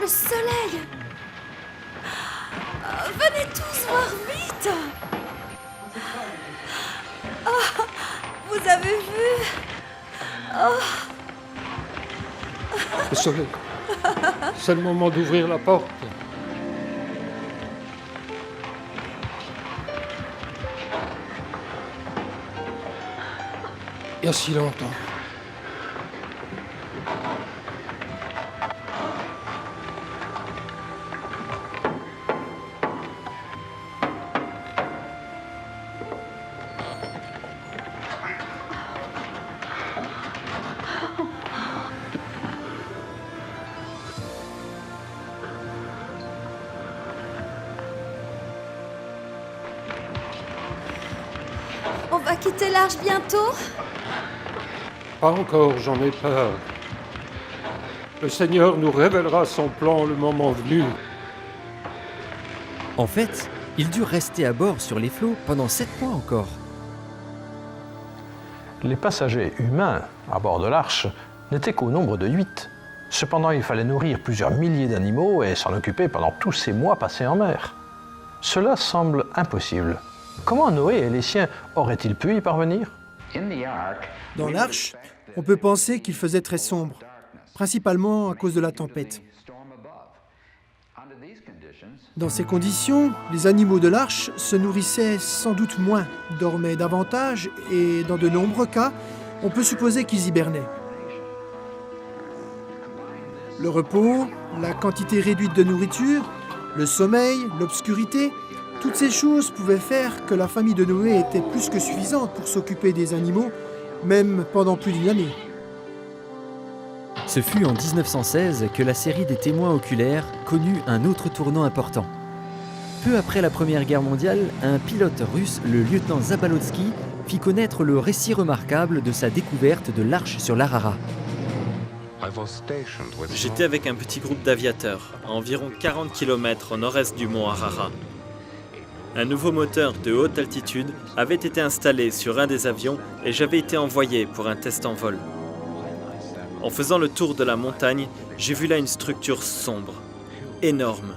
Le soleil! Venez tous voir vite! Oh, vous avez vu? Oh.
Le soleil. C'est le moment d'ouvrir la porte. Il y a si longtemps.
On va quitter l'arche bientôt?
Pas encore, j'en ai peur. Le Seigneur nous révélera son plan le moment venu.
En fait, ils durent rester à bord sur les flots pendant 7 mois encore.
Les passagers humains à bord de l'arche n'étaient qu'au nombre de 8. Cependant, il fallait nourrir plusieurs milliers d'animaux et s'en occuper pendant tous ces mois passés en mer. Cela semble impossible. Comment Noé et les siens auraient-ils pu y parvenir?
Dans l'arche, on peut penser qu'il faisait très sombre, principalement à cause de la tempête. Dans ces conditions, les animaux de l'arche se nourrissaient sans doute moins, dormaient davantage et, dans de nombreux cas, on peut supposer qu'ils hibernaient. Le repos, la quantité réduite de nourriture, le sommeil, l'obscurité, toutes ces choses pouvaient faire que la famille de Noé était plus que suffisante pour s'occuper des animaux, même pendant plus d'une année.
Ce fut en 1916 que la série des témoins oculaires connut un autre tournant important. Peu après la Première Guerre mondiale, un pilote russe, le lieutenant Zabalotsky, fit connaître le récit remarquable de sa découverte de l'arche sur l'Ararat.
J'étais avec un petit groupe d'aviateurs, à environ 40 km au nord-est du mont Ararat. Un nouveau moteur de haute altitude avait été installé sur un des avions et j'avais été envoyé pour un test en vol. En faisant le tour de la montagne, j'ai vu là une structure sombre, énorme,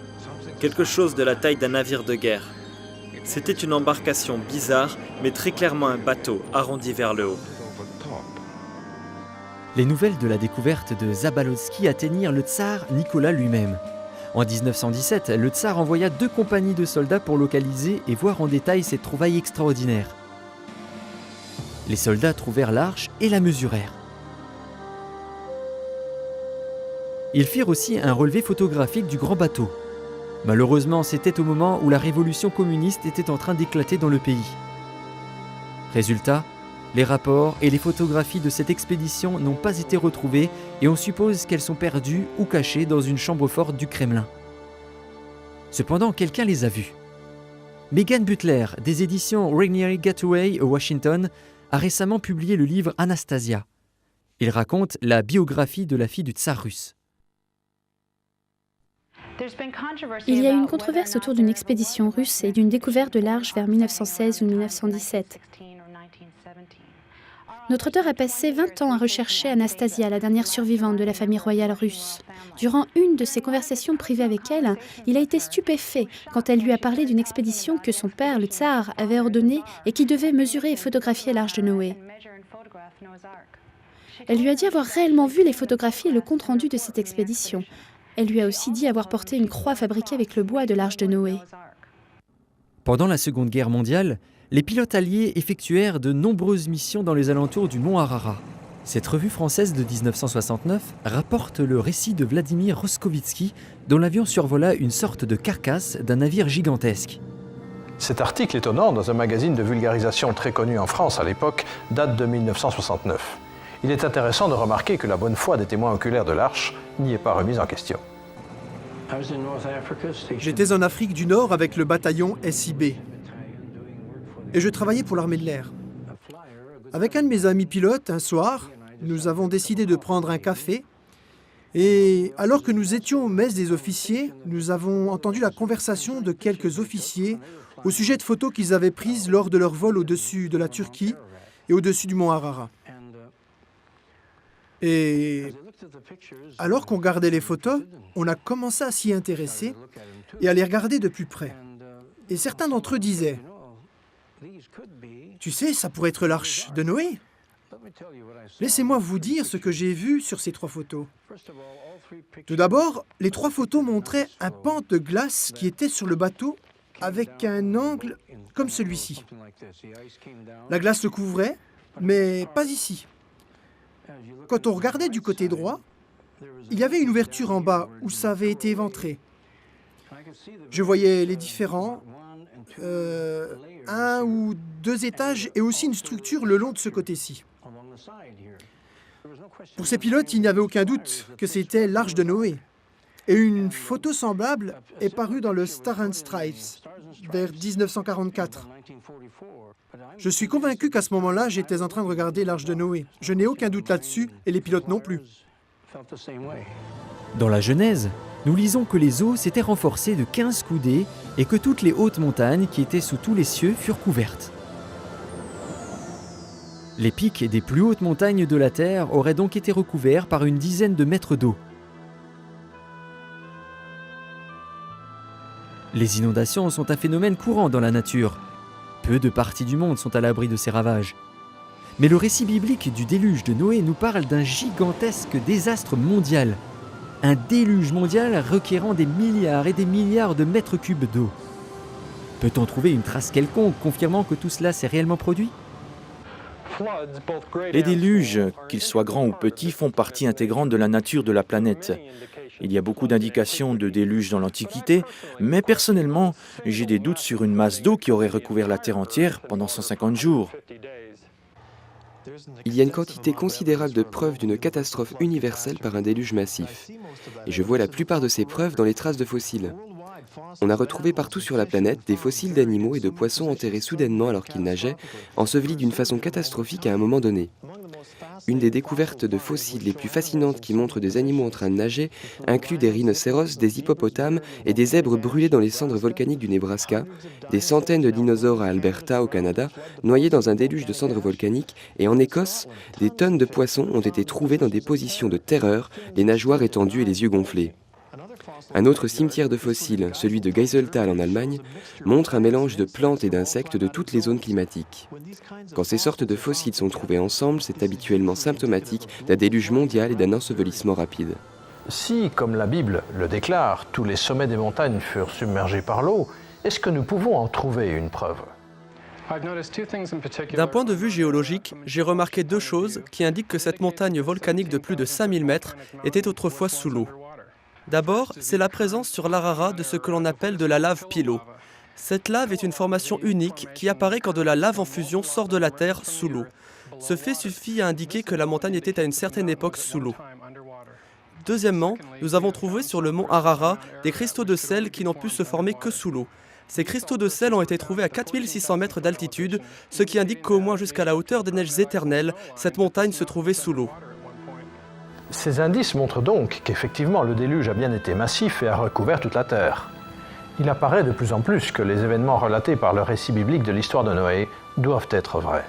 quelque chose de la taille d'un navire de guerre. C'était une embarcation bizarre, mais très clairement un bateau arrondi vers le haut.
Les nouvelles de la découverte de Zabalotsky atteignirent le tsar Nicolas lui-même. En 1917, le tsar envoya 2 compagnies de soldats pour localiser et voir en détail cette trouvaille extraordinaire. Les soldats trouvèrent l'arche et la mesurèrent. Ils firent aussi un relevé photographique du grand bateau. Malheureusement, c'était au moment où la révolution communiste était en train d'éclater dans le pays. Résultat, les rapports et les photographies de cette expédition n'ont pas été retrouvés et on suppose qu'elles sont perdues ou cachées dans une chambre forte du Kremlin. Cependant, quelqu'un les a vues. Megan Butler, des éditions Rainieri Gateway, Washington, a récemment publié le livre Anastasia. Il raconte la biographie de la fille du tsar russe.
Il y a eu une controverse autour d'une expédition russe et d'une découverte de l'arche vers 1916 ou 1917. Notre auteur a passé 20 ans à rechercher Anastasia, la dernière survivante de la famille royale russe. Durant une de ses conversations privées avec elle, il a été stupéfait quand elle lui a parlé d'une expédition que son père, le tsar, avait ordonnée et qui devait mesurer et photographier l'arche de Noé. Elle lui a dit avoir réellement vu les photographies et le compte-rendu de cette expédition. Elle lui a aussi dit avoir porté une croix fabriquée avec le bois de l'arche de Noé.
Pendant la Seconde Guerre mondiale, les pilotes alliés effectuèrent de nombreuses missions dans les alentours du mont Ararat. Cette revue française de 1969 rapporte le récit de Vladimir Roskovitsky, dont l'avion survola une sorte de carcasse d'un navire gigantesque.
Cet article étonnant dans un magazine de vulgarisation très connu en France à l'époque date de 1969. Il est intéressant de remarquer que la bonne foi des témoins oculaires de l'arche n'y est pas remise en question.
J'étais en Afrique du Nord avec le bataillon SIB. Et je travaillais pour l'armée de l'air. Avec un de mes amis pilotes, un soir, nous avons décidé de prendre un café. Et alors que nous étions aux messes des officiers, nous avons entendu la conversation de quelques officiers au sujet de photos qu'ils avaient prises lors de leur vol au-dessus de la Turquie et au-dessus du mont Ararat. Et alors qu'on regardait les photos, on a commencé à s'y intéresser et à les regarder de plus près. Et certains d'entre eux disaient: « Tu sais, ça pourrait être l'arche de Noé. » Laissez-moi vous dire ce que j'ai vu sur ces 3 photos. Tout d'abord, les 3 photos montraient un pan de glace qui était sur le bateau avec un angle comme celui-ci. La glace le couvrait, mais pas ici. Quand on regardait du côté droit, il y avait une ouverture en bas où ça avait été éventré. Je voyais les différents, 1 ou 2 étages et aussi une structure le long de ce côté-ci. Pour ces pilotes, il n'y avait aucun doute que c'était l'arche de Noé. Et une photo semblable est parue dans le Star and Stripes vers 1944. Je suis convaincu qu'à ce moment-là, j'étais en train de regarder l'arche de Noé. Je n'ai aucun doute là-dessus, et les pilotes non plus.
Dans la Genèse, nous lisons que les eaux s'étaient renforcées de 15 coudées et que toutes les hautes montagnes qui étaient sous tous les cieux furent couvertes. Les pics des plus hautes montagnes de la Terre auraient donc été recouverts par une dizaine de mètres d'eau. Les inondations sont un phénomène courant dans la nature. Peu de parties du monde sont à l'abri de ces ravages. Mais le récit biblique du déluge de Noé nous parle d'un gigantesque désastre mondial. Un déluge mondial requérant des milliards et des milliards de mètres cubes d'eau. Peut-on trouver une trace quelconque confirmant que tout cela s'est réellement produit ?
Les déluges, qu'ils soient grands ou petits, font partie intégrante de la nature de la planète. Il y a beaucoup d'indications de déluges dans l'Antiquité, mais personnellement, j'ai des doutes sur une masse d'eau qui aurait recouvert la Terre entière pendant 150 jours.
Il y a une quantité considérable de preuves d'une catastrophe universelle par un déluge massif. Et je vois la plupart de ces preuves dans les traces de fossiles. On a retrouvé partout sur la planète des fossiles d'animaux et de poissons enterrés soudainement alors qu'ils nageaient, ensevelis d'une façon catastrophique à un moment donné. Une des découvertes de fossiles les plus fascinantes qui montrent des animaux en train de nager inclut des rhinocéros, des hippopotames et des zèbres brûlés dans les cendres volcaniques du Nebraska, des centaines de dinosaures à Alberta au Canada, noyés dans un déluge de cendres volcaniques, et en Écosse, des tonnes de poissons ont été trouvés dans des positions de terreur, les nageoires étendues et les yeux gonflés. Un autre cimetière de fossiles, celui de Geiseltal en Allemagne, montre un mélange de plantes et d'insectes de toutes les zones climatiques. Quand ces sortes de fossiles sont trouvés ensemble, c'est habituellement symptomatique d'un déluge mondial et d'un ensevelissement rapide.
Si, comme la Bible le déclare, tous les sommets des montagnes furent submergés par l'eau, est-ce que nous pouvons en trouver une preuve ?
D'un point de vue géologique, j'ai remarqué deux choses qui indiquent que cette montagne volcanique de plus de 5000 mètres était autrefois sous l'eau. D'abord, c'est la présence sur l'Ararat de ce que l'on appelle de la lave Pilo. Cette lave est une formation unique qui apparaît quand de la lave en fusion sort de la terre sous l'eau. Ce fait suffit à indiquer que la montagne était à une certaine époque sous l'eau. Deuxièmement, nous avons trouvé sur le mont Ararat des cristaux de sel qui n'ont pu se former que sous l'eau. Ces cristaux de sel ont été trouvés à 4600 mètres d'altitude, ce qui indique qu'au moins jusqu'à la hauteur des neiges éternelles, cette montagne se trouvait sous l'eau.
Ces indices montrent donc qu'effectivement le déluge a bien été massif et a recouvert toute la Terre. Il apparaît de plus en plus que les événements relatés par le récit biblique de l'histoire de Noé doivent être vrais.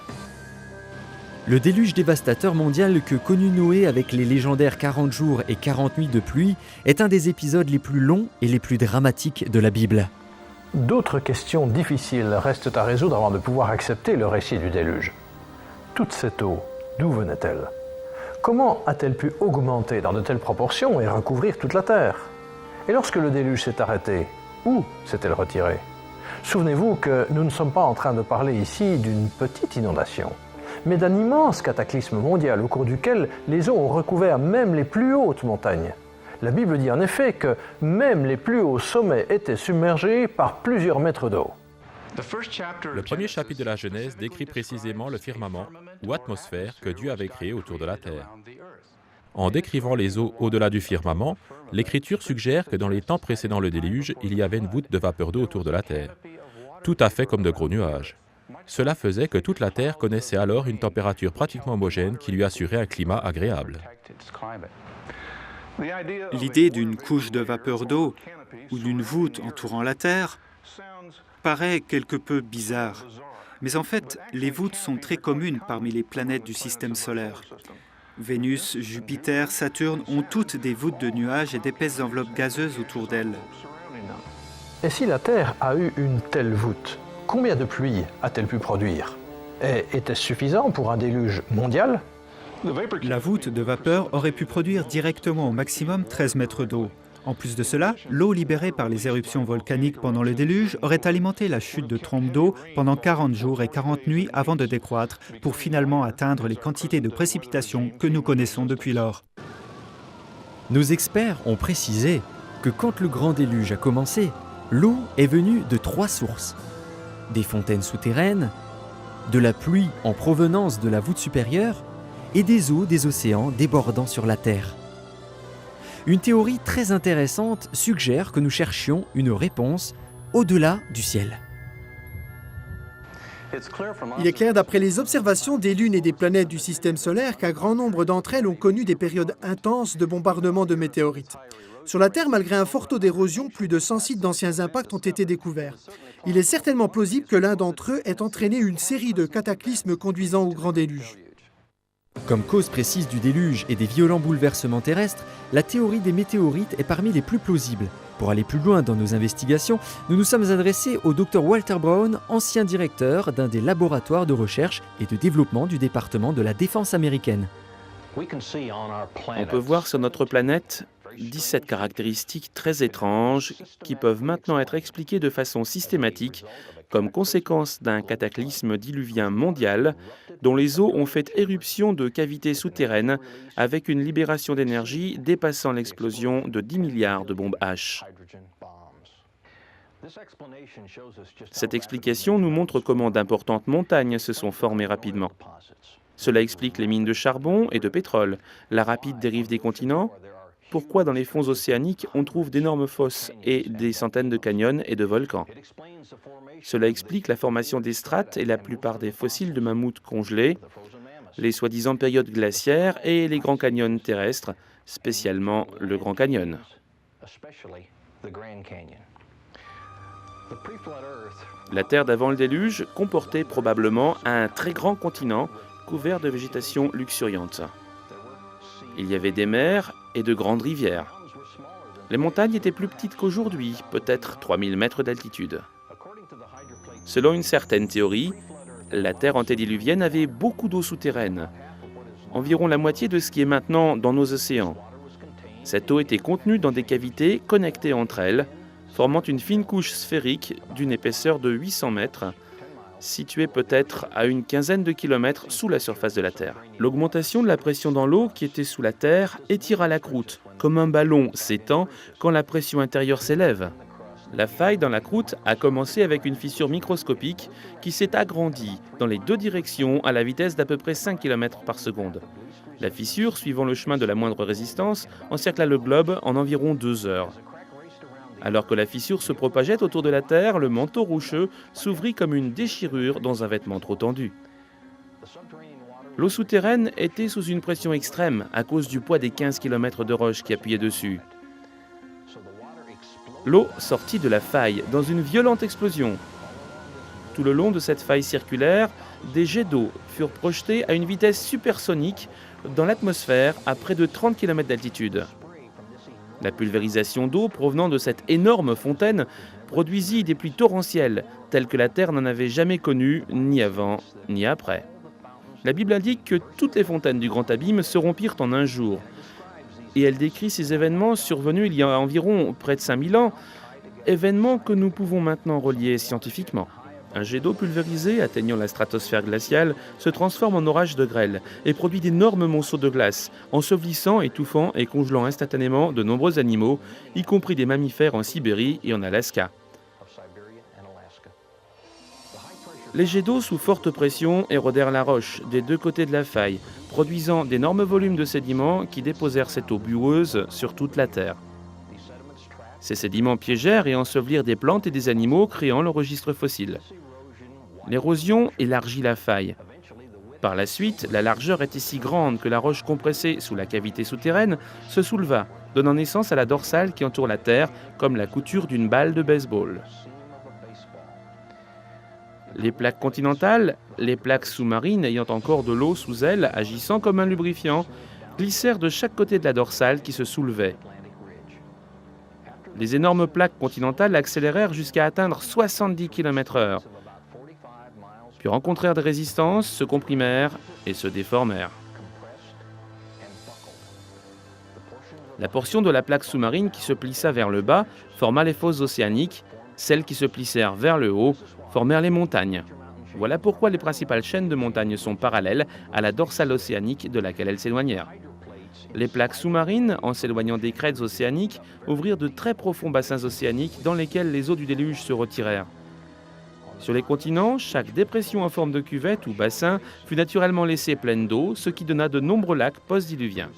Le déluge dévastateur mondial que connut Noé avec les légendaires 40 jours et 40 nuits de pluie est un des épisodes les plus longs et les plus dramatiques de la Bible.
D'autres questions difficiles restent à résoudre avant de pouvoir accepter le récit du déluge. Toute cette eau, d'où venait-elle ? Comment a-t-elle pu augmenter dans de telles proportions et recouvrir toute la Terre ? Et lorsque le déluge s'est arrêté, où s'est-elle retirée ? Souvenez-vous que nous ne sommes pas en train de parler ici d'une petite inondation, mais d'un immense cataclysme mondial au cours duquel les eaux ont recouvert même les plus hautes montagnes. La Bible dit en effet que même les plus hauts sommets étaient submergés par plusieurs mètres d'eau.
Le premier chapitre de la Genèse décrit précisément le firmament ou atmosphère que Dieu avait créé autour de la Terre. En décrivant les eaux au-delà du firmament, l'Écriture suggère que dans les temps précédant le déluge, il y avait une voûte de vapeur d'eau autour de la Terre, tout à fait comme de gros nuages. Cela faisait que toute la Terre connaissait alors une température pratiquement homogène qui lui assurait un climat agréable.
L'idée d'une couche de vapeur d'eau ou d'une voûte entourant la Terre paraît quelque peu bizarre. Mais en fait, les voûtes sont très communes parmi les planètes du système solaire. Vénus, Jupiter, Saturne ont toutes des voûtes de nuages et d'épaisses enveloppes gazeuses autour d'elles.
Et si la Terre a eu une telle voûte, combien de pluie a-t-elle pu produire ? Et était-ce suffisant pour un déluge mondial ?
La voûte de vapeur aurait pu produire directement au maximum 13 mètres d'eau. En plus de cela, l'eau libérée par les éruptions volcaniques pendant le déluge aurait alimenté la chute de trompes d'eau pendant 40 jours et 40 nuits avant de décroître pour finalement atteindre les quantités de précipitations que nous connaissons depuis lors.
Nos experts ont précisé que quand le grand déluge a commencé, l'eau est venue de 3 sources. Des fontaines souterraines, de la pluie en provenance de la voûte supérieure et des eaux des océans débordant sur la Terre. Une théorie très intéressante suggère que nous cherchions une réponse au-delà du ciel.
Il est clair d'après les observations des lunes et des planètes du système solaire qu'un grand nombre d'entre elles ont connu des périodes intenses de bombardement de météorites. Sur la Terre, malgré un fort taux d'érosion, plus de 100 sites d'anciens impacts ont été découverts. Il est certainement plausible que l'un d'entre eux ait entraîné une série de cataclysmes conduisant au grand déluge.
Comme cause précise du déluge et des violents bouleversements terrestres, la théorie des météorites est parmi les plus plausibles, Pour aller plus loin dans nos investigations, nous nous sommes adressés au Dr Walter Brown, ancien directeur d'un des laboratoires de recherche et de développement du département de la défense américaine.
On peut voir sur notre planète 17 caractéristiques très étranges qui peuvent maintenant être expliquées de façon systématique comme conséquence d'un cataclysme diluvien mondial dont les eaux ont fait éruption de cavités souterraines avec une libération d'énergie dépassant l'explosion de 10 milliards de bombes H. Cette explication nous montre comment d'importantes montagnes se sont formées rapidement. Cela explique les mines de charbon et de pétrole, la rapide dérive des continents, pourquoi dans les fonds océaniques on trouve d'énormes fosses et des centaines de canyons et de volcans. Cela explique la formation des strates et la plupart des fossiles de mammouths congelés, les soi-disant périodes glaciaires et les grands canyons terrestres, spécialement le Grand Canyon. La Terre d'avant le déluge comportait probablement un très grand continent couvert de végétation luxuriante. Il y avait des mers et de grandes rivières. Les montagnes étaient plus petites qu'aujourd'hui, peut-être 3000 mètres d'altitude. Selon une certaine théorie, la Terre antédiluvienne avait beaucoup d'eau souterraine, environ la moitié de ce qui est maintenant dans nos océans. Cette eau était contenue dans des cavités connectées entre elles, formant une fine couche sphérique d'une épaisseur de 800 mètres, située peut-être à une quinzaine de kilomètres sous la surface de la Terre. L'augmentation de la pression dans l'eau qui était sous la Terre étira la croûte, comme un ballon s'étend quand la pression intérieure s'élève. La faille dans la croûte a commencé avec une fissure microscopique qui s'est agrandie dans les deux directions à la vitesse d'à peu près 5 km par seconde. La fissure, suivant le chemin de la moindre résistance, encercla le globe en environ 2 heures. Alors que la fissure se propageait autour de la Terre, le manteau rocheux s'ouvrit comme une déchirure dans un vêtement trop tendu. L'eau souterraine était sous une pression extrême à cause du poids des 15 km de roches qui appuyaient dessus. L'eau sortit de la faille dans une violente explosion. Tout le long de cette faille circulaire, des jets d'eau furent projetés à une vitesse supersonique dans l'atmosphère à près de 30 km d'altitude. La pulvérisation d'eau provenant de cette énorme fontaine produisit des pluies torrentielles telles que la Terre n'en avait jamais connues, ni avant ni après. La Bible indique que toutes les fontaines du Grand Abîme se rompirent en un jour. Et elle décrit ces événements survenus il y a environ près de 5000 ans, événements que nous pouvons maintenant relier scientifiquement. Un jet d'eau pulvérisé atteignant la stratosphère glaciale se transforme en orage de grêle et produit d'énormes monceaux de glace, ensevelissant, étouffant et congelant instantanément de nombreux animaux, y compris des mammifères en Sibérie et en Alaska. Les jets d'eau sous forte pression érodèrent la roche des deux côtés de la faille, produisant d'énormes volumes de sédiments qui déposèrent cette eau bueuse sur toute la Terre. Ces sédiments piégèrent et ensevelirent des plantes et des animaux, créant le registre fossile. L'érosion élargit la faille. Par la suite, la largeur était si grande que la roche compressée sous la cavité souterraine se souleva, donnant naissance à la dorsale qui entoure la Terre comme la couture d'une balle de baseball. Les plaques continentales, les plaques sous-marines ayant encore de l'eau sous elles, agissant comme un lubrifiant, glissèrent de chaque côté de la dorsale qui se soulevait. Les énormes plaques continentales accélérèrent jusqu'à atteindre 70 km/h, puis rencontrèrent des résistances, se comprimèrent et se déformèrent. La portion de la plaque sous-marine qui se plissa vers le bas forma les fosses océaniques, celles qui se plissèrent vers le haut formèrent les montagnes. Voilà pourquoi les principales chaînes de montagnes sont parallèles à la dorsale océanique de laquelle elles s'éloignèrent. Les plaques sous-marines, en s'éloignant des crêtes océaniques, ouvrirent de très profonds bassins océaniques dans lesquels les eaux du déluge se retirèrent. Sur les continents, chaque dépression en forme de cuvette ou bassin fut naturellement laissée pleine d'eau, ce qui donna de nombreux lacs post-diluviens.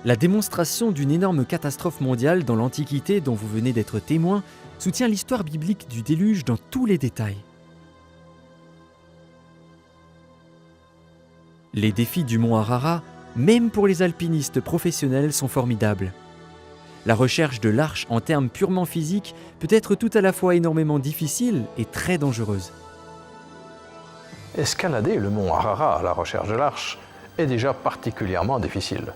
La démonstration d'une énorme catastrophe mondiale dans l'Antiquité dont vous venez d'être témoin soutient l'histoire biblique du déluge dans tous les détails. Les défis du mont Ararat, même pour les alpinistes professionnels, sont formidables. La recherche de l'arche en termes purement physiques peut être tout à la fois énormément difficile et très dangereuse.
Escalader le mont Ararat à la recherche de l'arche est déjà particulièrement difficile.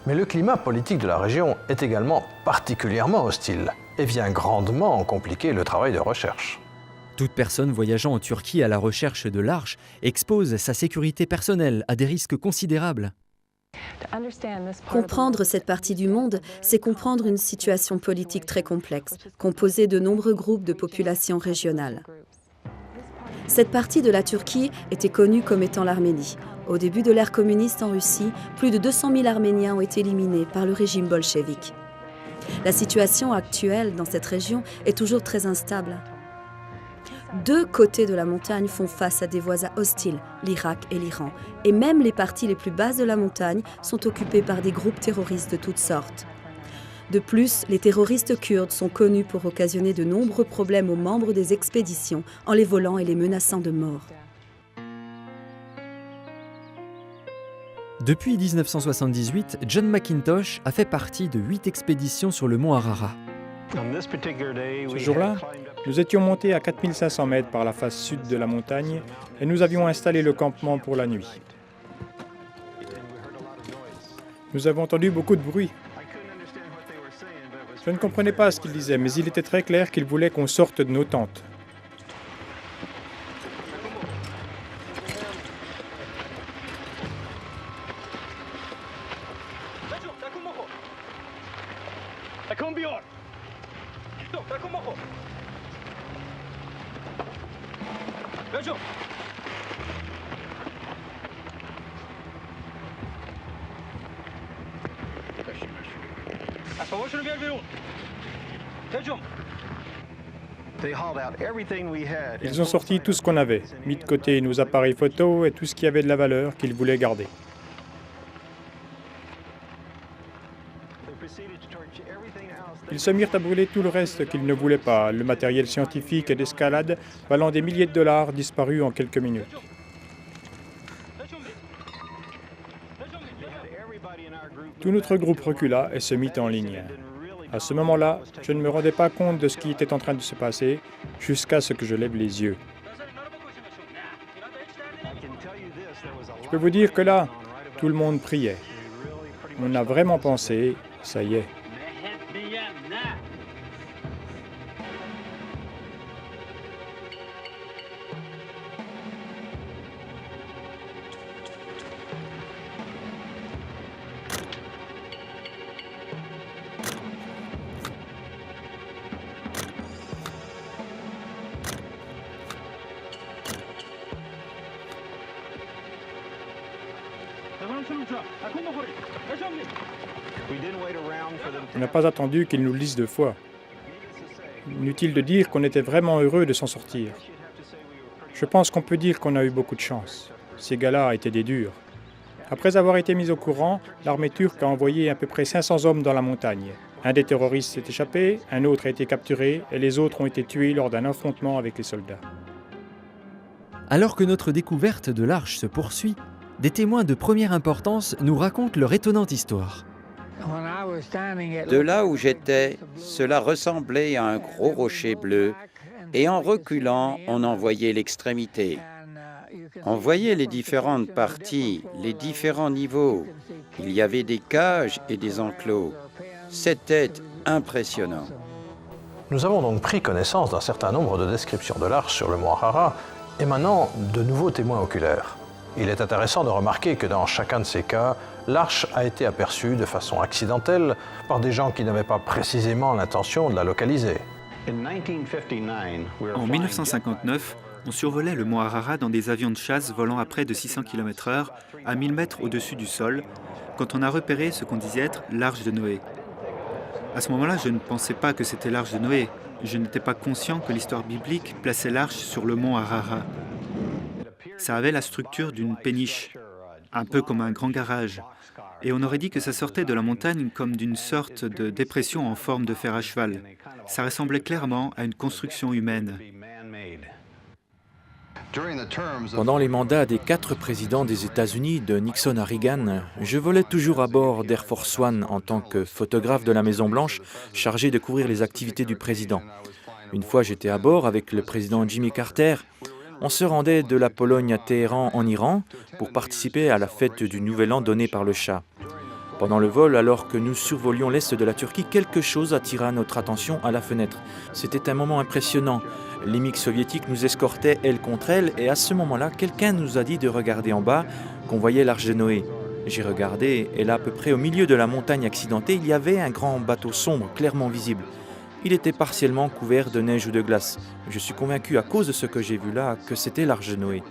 Mais le climat politique de la région est également particulièrement hostile et vient grandement compliquer le travail de recherche.
Toute personne voyageant en Turquie à la recherche de l'arche expose sa sécurité personnelle à des risques considérables.
Comprendre cette partie du monde, c'est comprendre une situation politique très complexe, composée de nombreux groupes de populations régionales. Cette partie de la Turquie était connue comme étant l'Arménie. Au début de l'ère communiste en Russie, plus de 200 000 Arméniens ont été éliminés par le régime bolchevique. La situation actuelle dans cette région est toujours très instable. Deux côtés de la montagne font face à des voisins hostiles, l'Irak et l'Iran, et même les parties les plus basses de la montagne sont occupées par des groupes terroristes de toutes sortes. De plus, les terroristes kurdes sont connus pour occasionner de nombreux problèmes aux membres des expéditions en les volant et les menaçant de mort.
Depuis 1978, John McIntosh a fait partie de 8 expéditions sur le mont Ararat.
Ce jour-là, nous étions montés à 4500 mètres par la face sud de la montagne et nous avions installé le campement pour la nuit. Nous avons entendu beaucoup de bruit. Je ne comprenais pas ce qu'ils disaient, mais il était très clair qu'ils voulaient qu'on sorte de nos tentes. Ils ont sorti tout ce qu'on avait, mis de côté nos appareils photo et tout ce qui avait de la valeur qu'ils voulaient garder. Ils se mirent à brûler tout le reste qu'ils ne voulaient pas, le matériel scientifique et d'escalade valant des milliers de dollars disparus en quelques minutes. Tout notre groupe recula et se mit en ligne. À ce moment-là, je ne me rendais pas compte de ce qui était en train de se passer jusqu'à ce que je lève les yeux. Je peux vous dire que là, tout le monde priait. On a vraiment pensé, ça y est. On n'a pas attendu qu'ils nous le disent deux fois. Inutile de dire qu'on était vraiment heureux de s'en sortir. Je pense qu'on peut dire qu'on a eu beaucoup de chance. Ces gars-là étaient des durs. Après avoir été mis au courant, l'armée turque a envoyé à peu près 500 hommes dans la montagne. Un des terroristes s'est échappé, un autre a été capturé et les autres ont été tués lors d'un affrontement avec les soldats.
Alors que notre découverte de l'arche se poursuit, des témoins de première importance nous racontent leur étonnante histoire.
De là où j'étais, cela ressemblait à un gros rocher bleu, et en reculant, on en voyait l'extrémité. On voyait les différentes parties, les différents niveaux. Il y avait des cages et des enclos. C'était impressionnant.
Nous avons donc pris connaissance d'un certain nombre de descriptions de l'arche sur le mont Ararat, émanant de nouveaux témoins oculaires. Il est intéressant de remarquer que dans chacun de ces cas, l'arche a été aperçue de façon accidentelle par des gens qui n'avaient pas précisément l'intention de la localiser.
En 1959, on survolait le mont Ararat dans des avions de chasse volant à près de 600 km/h à 1000 mètres au-dessus du sol, quand on a repéré ce qu'on disait être l'arche de Noé. À ce moment-là, je ne pensais pas que c'était l'arche de Noé. Je n'étais pas conscient que l'histoire biblique plaçait l'arche sur le mont Ararat. Ça avait la structure d'une péniche, un peu comme un grand garage. Et on aurait dit que ça sortait de la montagne comme d'une sorte de dépression en forme de fer à cheval. Ça ressemblait clairement à une construction humaine.
Pendant les mandats des 4 présidents des États-Unis, de Nixon à Reagan, je volais toujours à bord d'Air Force One en tant que photographe de la Maison-Blanche, chargé de couvrir les activités du président. Une fois, j'étais à bord avec le président Jimmy Carter. On se rendait de la Pologne à Téhéran en Iran pour participer à la fête du Nouvel An donnée par le Shah. Pendant le vol, alors que nous survolions l'est de la Turquie, quelque chose attira notre attention à la fenêtre. C'était un moment impressionnant. Les MiG soviétiques nous escortaient aile contre aile et à ce moment-là, quelqu'un nous a dit de regarder en bas, qu'on voyait l'Arche de Noé. J'ai regardé et là, à peu près au milieu de la montagne accidentée, il y avait un grand bateau sombre, clairement visible. Il était partiellement couvert de neige ou de glace. Je suis convaincu à cause de ce que j'ai vu là que c'était l'Arche de Noé.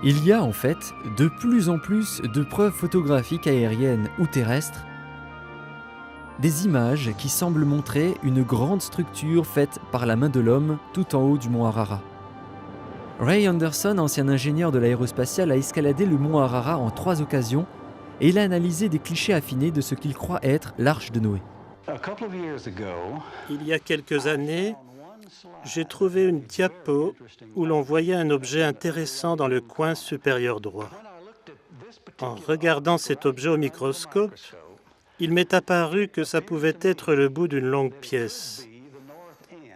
Il y a en fait de plus en plus de preuves photographiques aériennes ou terrestres, des images qui semblent montrer une grande structure faite par la main de l'homme tout en haut du mont Ararat. Ray Anderson, ancien ingénieur de l'aérospatiale, a escaladé le mont Ararat en 3 occasions et il a analysé des clichés affinés de ce qu'il croit être l'Arche de Noé.
Il y a quelques années, j'ai trouvé une diapo où l'on voyait un objet intéressant dans le coin supérieur droit. En regardant cet objet au microscope, il m'est apparu que ça pouvait être le bout d'une longue pièce.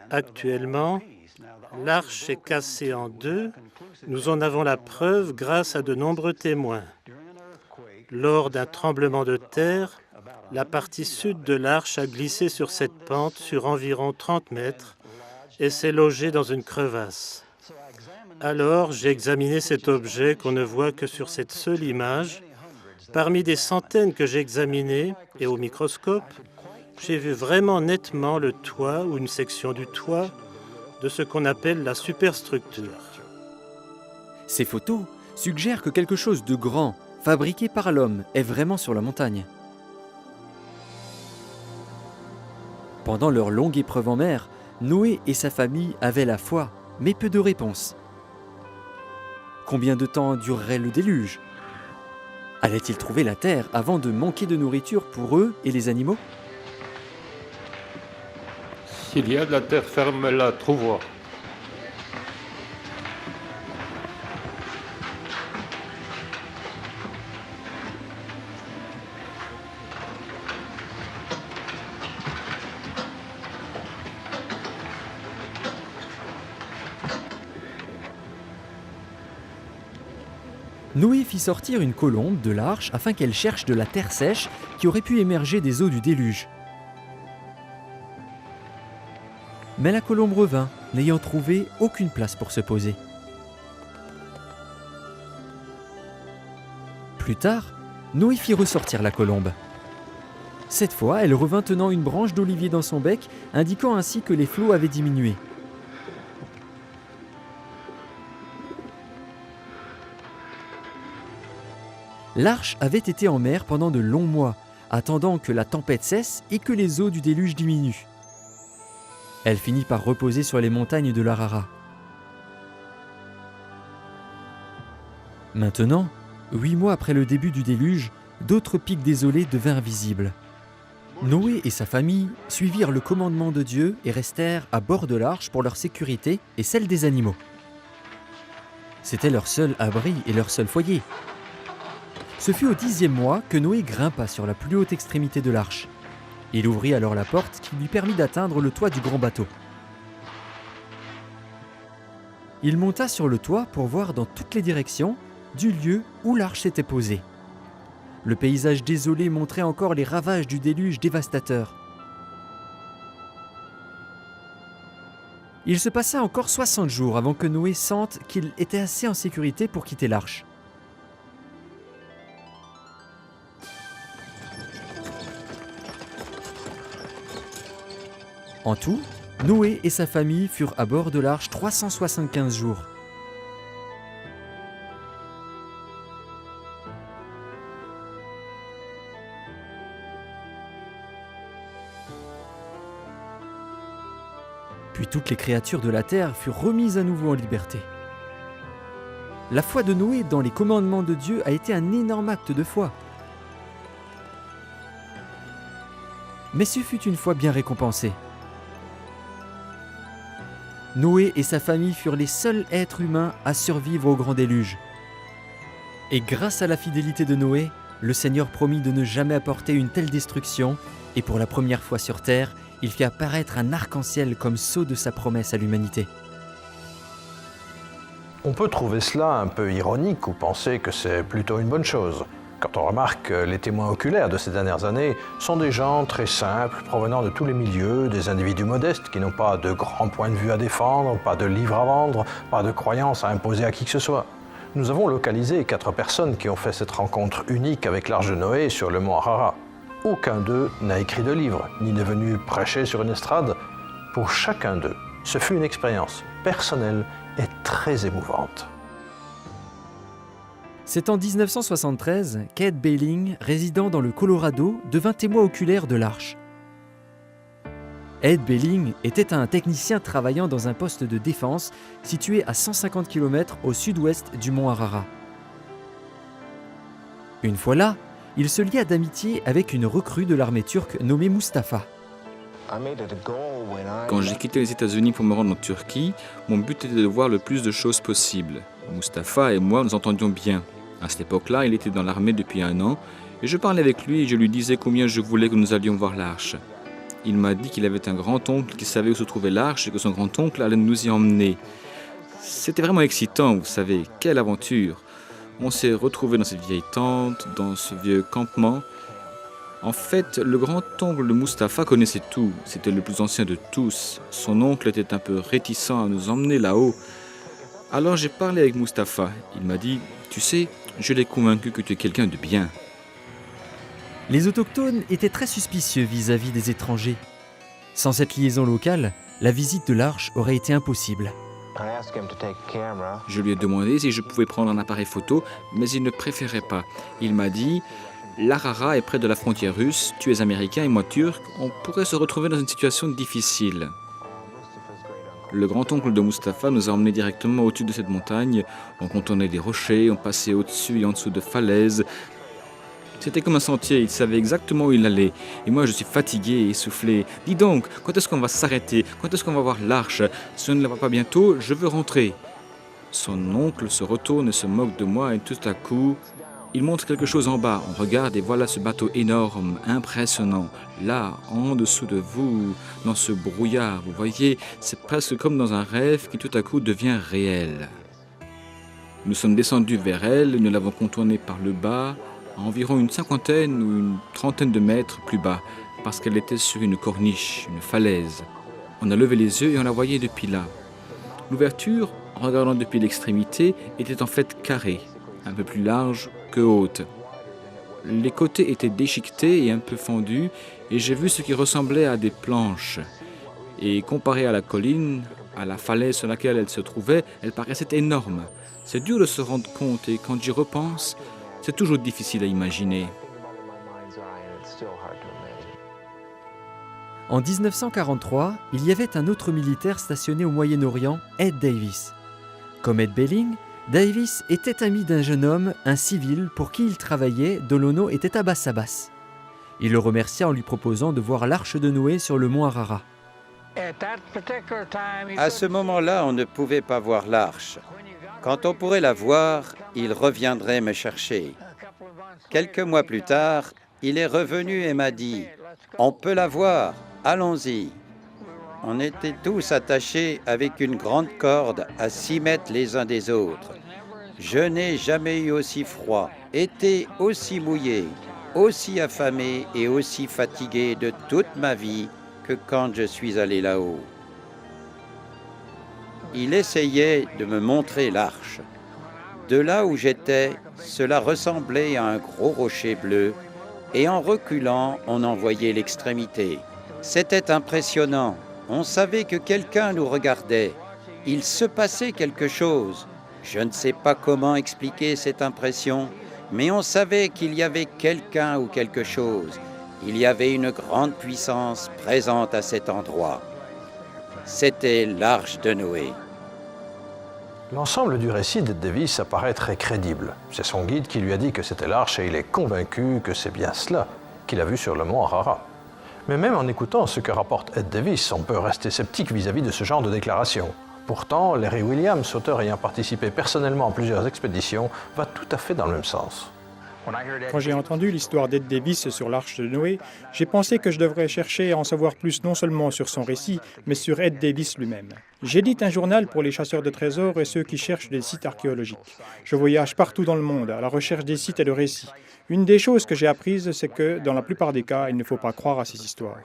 Actuellement, l'arche est cassée en 2. Nous en avons la preuve grâce à de nombreux témoins. Lors d'un tremblement de terre, la partie sud de l'arche a glissé sur cette pente sur environ 30 mètres et s'est logée dans une crevasse. Alors, j'ai examiné cet objet qu'on ne voit que sur cette seule image. Parmi des centaines que j'ai examinées et au microscope, j'ai vu vraiment nettement le toit ou une section du toit de ce qu'on appelle la superstructure.
Ces photos suggèrent que quelque chose de grand, fabriqué par l'homme, est vraiment sur la montagne. Pendant leur longue épreuve en mer, Noé et sa famille avaient la foi, mais peu de réponses. Combien de temps durerait le déluge? Allaient-ils trouver la terre avant de manquer de nourriture pour eux et les animaux?
S'il y a de la terre ferme là, trouve-moi.
Noé fit sortir une colombe de l'arche afin qu'elle cherche de la terre sèche qui aurait pu émerger des eaux du déluge. Mais la colombe revint, n'ayant trouvé aucune place pour se poser. Plus tard, Noé fit ressortir la colombe. Cette fois, elle revint tenant une branche d'olivier dans son bec, indiquant ainsi que les flots avaient diminué. L'arche avait été en mer pendant de longs mois, attendant que la tempête cesse et que les eaux du déluge diminuent. Elle finit par reposer sur les montagnes de l'Ararat. Maintenant, 8 mois après le début du déluge, d'autres pics désolés devinrent visibles. Noé et sa famille suivirent le commandement de Dieu et restèrent à bord de l'arche pour leur sécurité et celle des animaux. C'était leur seul abri et leur seul foyer. Ce fut au 10e mois que Noé grimpa sur la plus haute extrémité de l'arche. Il ouvrit alors la porte qui lui permit d'atteindre le toit du grand bateau. Il monta sur le toit pour voir dans toutes les directions du lieu où l'arche s'était posée. Le paysage désolé montrait encore les ravages du déluge dévastateur. Il se passa encore 60 jours avant que Noé sente qu'il était assez en sécurité pour quitter l'arche. En tout, Noé et sa famille furent à bord de l'arche 375 jours. Puis toutes les créatures de la terre furent remises à nouveau en liberté. La foi de Noé dans les commandements de Dieu a été un énorme acte de foi. Mais ce fut une fois bien récompensé. Noé et sa famille furent les seuls êtres humains à survivre au grand déluge. Et grâce à la fidélité de Noé, le Seigneur promit de ne jamais apporter une telle destruction, et pour la première fois sur terre, il fit apparaître un arc-en-ciel comme sceau de sa promesse à l'humanité.
On peut trouver cela un peu ironique ou penser que c'est plutôt une bonne chose, Quand on remarque que les témoins oculaires de ces dernières années sont des gens très simples, provenant de tous les milieux, des individus modestes qui n'ont pas de grands points de vue à défendre, pas de livres à vendre, pas de croyances à imposer à qui que ce soit. Nous avons localisé 4 personnes qui ont fait cette rencontre unique avec l'Arche de Noé sur le mont Ararat. Aucun d'eux n'a écrit de livre, ni n'est venu prêcher sur une estrade. Pour chacun d'eux, ce fut une expérience personnelle et très émouvante.
C'est en 1973 qu'Ed Behling, résidant dans le Colorado, devint témoin oculaire de l'Arche. Ed Behling était un technicien travaillant dans un poste de défense situé à 150 km au sud-ouest du mont Ararat. Une fois là, il se lia d'amitié avec une recrue de l'armée turque nommée Mustapha.
Quand j'ai quitté les États-Unis pour me rendre en Turquie, mon but était de voir le plus de choses possible. Mustapha et moi nous entendions bien. À cette époque-là, il était dans l'armée depuis 1 an et je parlais avec lui et je lui disais combien je voulais que nous allions voir l'arche. Il m'a dit qu'il avait un grand-oncle qui savait où se trouvait l'arche et que son grand-oncle allait nous y emmener. C'était vraiment excitant, vous savez, quelle aventure! On s'est retrouvés dans cette vieille tente, dans ce vieux campement. En fait, le grand-oncle de Mustapha connaissait tout. C'était le plus ancien de tous. Son oncle était un peu réticent à nous emmener là-haut. Alors j'ai parlé avec Mustapha. Il m'a dit « Tu sais, je l'ai convaincu que tu es quelqu'un de bien. »
Les autochtones étaient très suspicieux vis-à-vis des étrangers. Sans cette liaison locale, la visite de l'arche aurait été impossible.
Je lui ai demandé si je pouvais prendre un appareil photo, mais il ne préférait pas. Il m'a dit « L'Ararat est près de la frontière russe, tu es américain et moi turc, on pourrait se retrouver dans une situation difficile. » Le grand-oncle de Mustapha nous a emmenés directement au-dessus de cette montagne. On contournait des rochers, on passait au-dessus et en dessous de falaises. C'était comme un sentier, il savait exactement où il allait. Et moi, je suis fatigué et essoufflé. « Dis donc, quand est-ce qu'on va s'arrêter? Quand est-ce qu'on va voir l'arche? Si on ne la voit pas bientôt, je veux rentrer. » Son oncle se retourne et se moque de moi et tout à coup, il montre quelque chose en bas. On regarde et voilà ce bateau énorme, impressionnant. Là, en dessous de vous, dans ce brouillard, vous voyez, c'est presque comme dans un rêve qui tout à coup devient réel. Nous sommes descendus vers elle, nous l'avons contournée par le bas, à environ une 50aine ou une 30aine de mètres plus bas, parce qu'elle était sur une corniche, une falaise. On a levé les yeux et on la voyait depuis là. L'ouverture, en regardant depuis l'extrémité, était en fait carrée, un peu plus large que haute. Les côtés étaient déchiquetés et un peu fendus, et j'ai vu ce qui ressemblait à des planches. Et comparé à la colline, à la falaise sur laquelle elle se trouvait, elle paraissait énorme. C'est dur de se rendre compte, et quand j'y repense, c'est toujours difficile à imaginer.
En 1943, il y avait un autre militaire stationné au Moyen-Orient, Ed Davis. Comme Ed Behling, Davis était ami d'un jeune homme, un civil, pour qui il travaillait, dont le nom était Abbas Abbas. Il le remercia en lui proposant de voir l'arche de Noé sur le mont Ararat.
À ce moment-là, on ne pouvait pas voir l'arche. Quand on pourrait la voir, il reviendrait me chercher. Quelques mois plus tard, il est revenu et m'a dit « On peut la voir, allons-y ». On était tous attachés avec une grande corde à 6 mètres les uns des autres. Je n'ai jamais eu aussi froid, été aussi mouillé, aussi affamé et aussi fatigué de toute ma vie que quand je suis allé là-haut. Il essayait de me montrer l'arche. De là où j'étais, cela ressemblait à un gros rocher bleu, et en reculant, on en voyait l'extrémité. C'était impressionnant. On savait que quelqu'un nous regardait. Il se passait quelque chose. Je ne sais pas comment expliquer cette impression, mais on savait qu'il y avait quelqu'un ou quelque chose. Il y avait une grande puissance présente à cet endroit. C'était l'arche de Noé.
L'ensemble du récit d'Ed Davis apparaît très crédible. C'est son guide qui lui a dit que c'était l'arche et il est convaincu que c'est bien cela qu'il a vu sur le mont Ararat. Mais même en écoutant ce que rapporte Ed Davis, on peut rester sceptique vis-à-vis de ce genre de déclaration. Pourtant, Larry Williams, auteur ayant participé personnellement à plusieurs expéditions, va tout à fait dans le même sens.
Quand j'ai entendu l'histoire d'Ed Davis sur l'Arche de Noé, j'ai pensé que je devrais chercher à en savoir plus non seulement sur son récit, mais sur Ed Davis lui-même. J'édite un journal pour les chasseurs de trésors et ceux qui cherchent des sites archéologiques. Je voyage partout dans le monde à la recherche des sites et de récits. Une des choses que j'ai apprises, c'est que, dans la plupart des cas, il ne faut pas croire à ces histoires.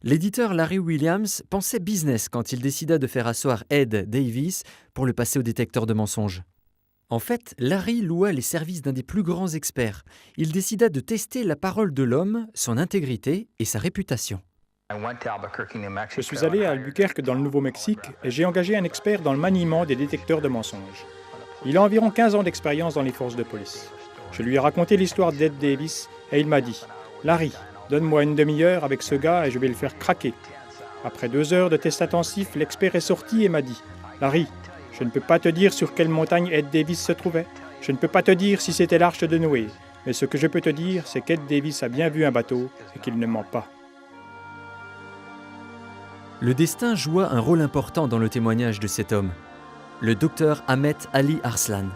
L'éditeur Larry Williams pensait business quand il décida de faire asseoir Ed Davis pour le passer au détecteur de mensonges. En fait, Larry loua les services d'un des plus grands experts. Il décida de tester la parole de l'homme, son intégrité et sa réputation.
Je suis allé à Albuquerque dans le Nouveau-Mexique et j'ai engagé un expert dans le maniement des détecteurs de mensonges. Il a environ 15 ans d'expérience dans les forces de police. Je lui ai raconté l'histoire d'Ed Davis et il m'a dit « Larry, donne-moi une demi-heure avec ce gars et je vais le faire craquer. » Après 2 heures de test intensif, l'expert est sorti et m'a dit « Larry, je ne peux pas te dire sur quelle montagne Ed Davis se trouvait. Je ne peux pas te dire si c'était l'Arche de Noé. Mais ce que je peux te dire, c'est qu'Ed Davis a bien vu un bateau et qu'il ne ment pas. »
Le destin joua un rôle important dans le témoignage de cet homme, le docteur Ahmet Ali Arslan.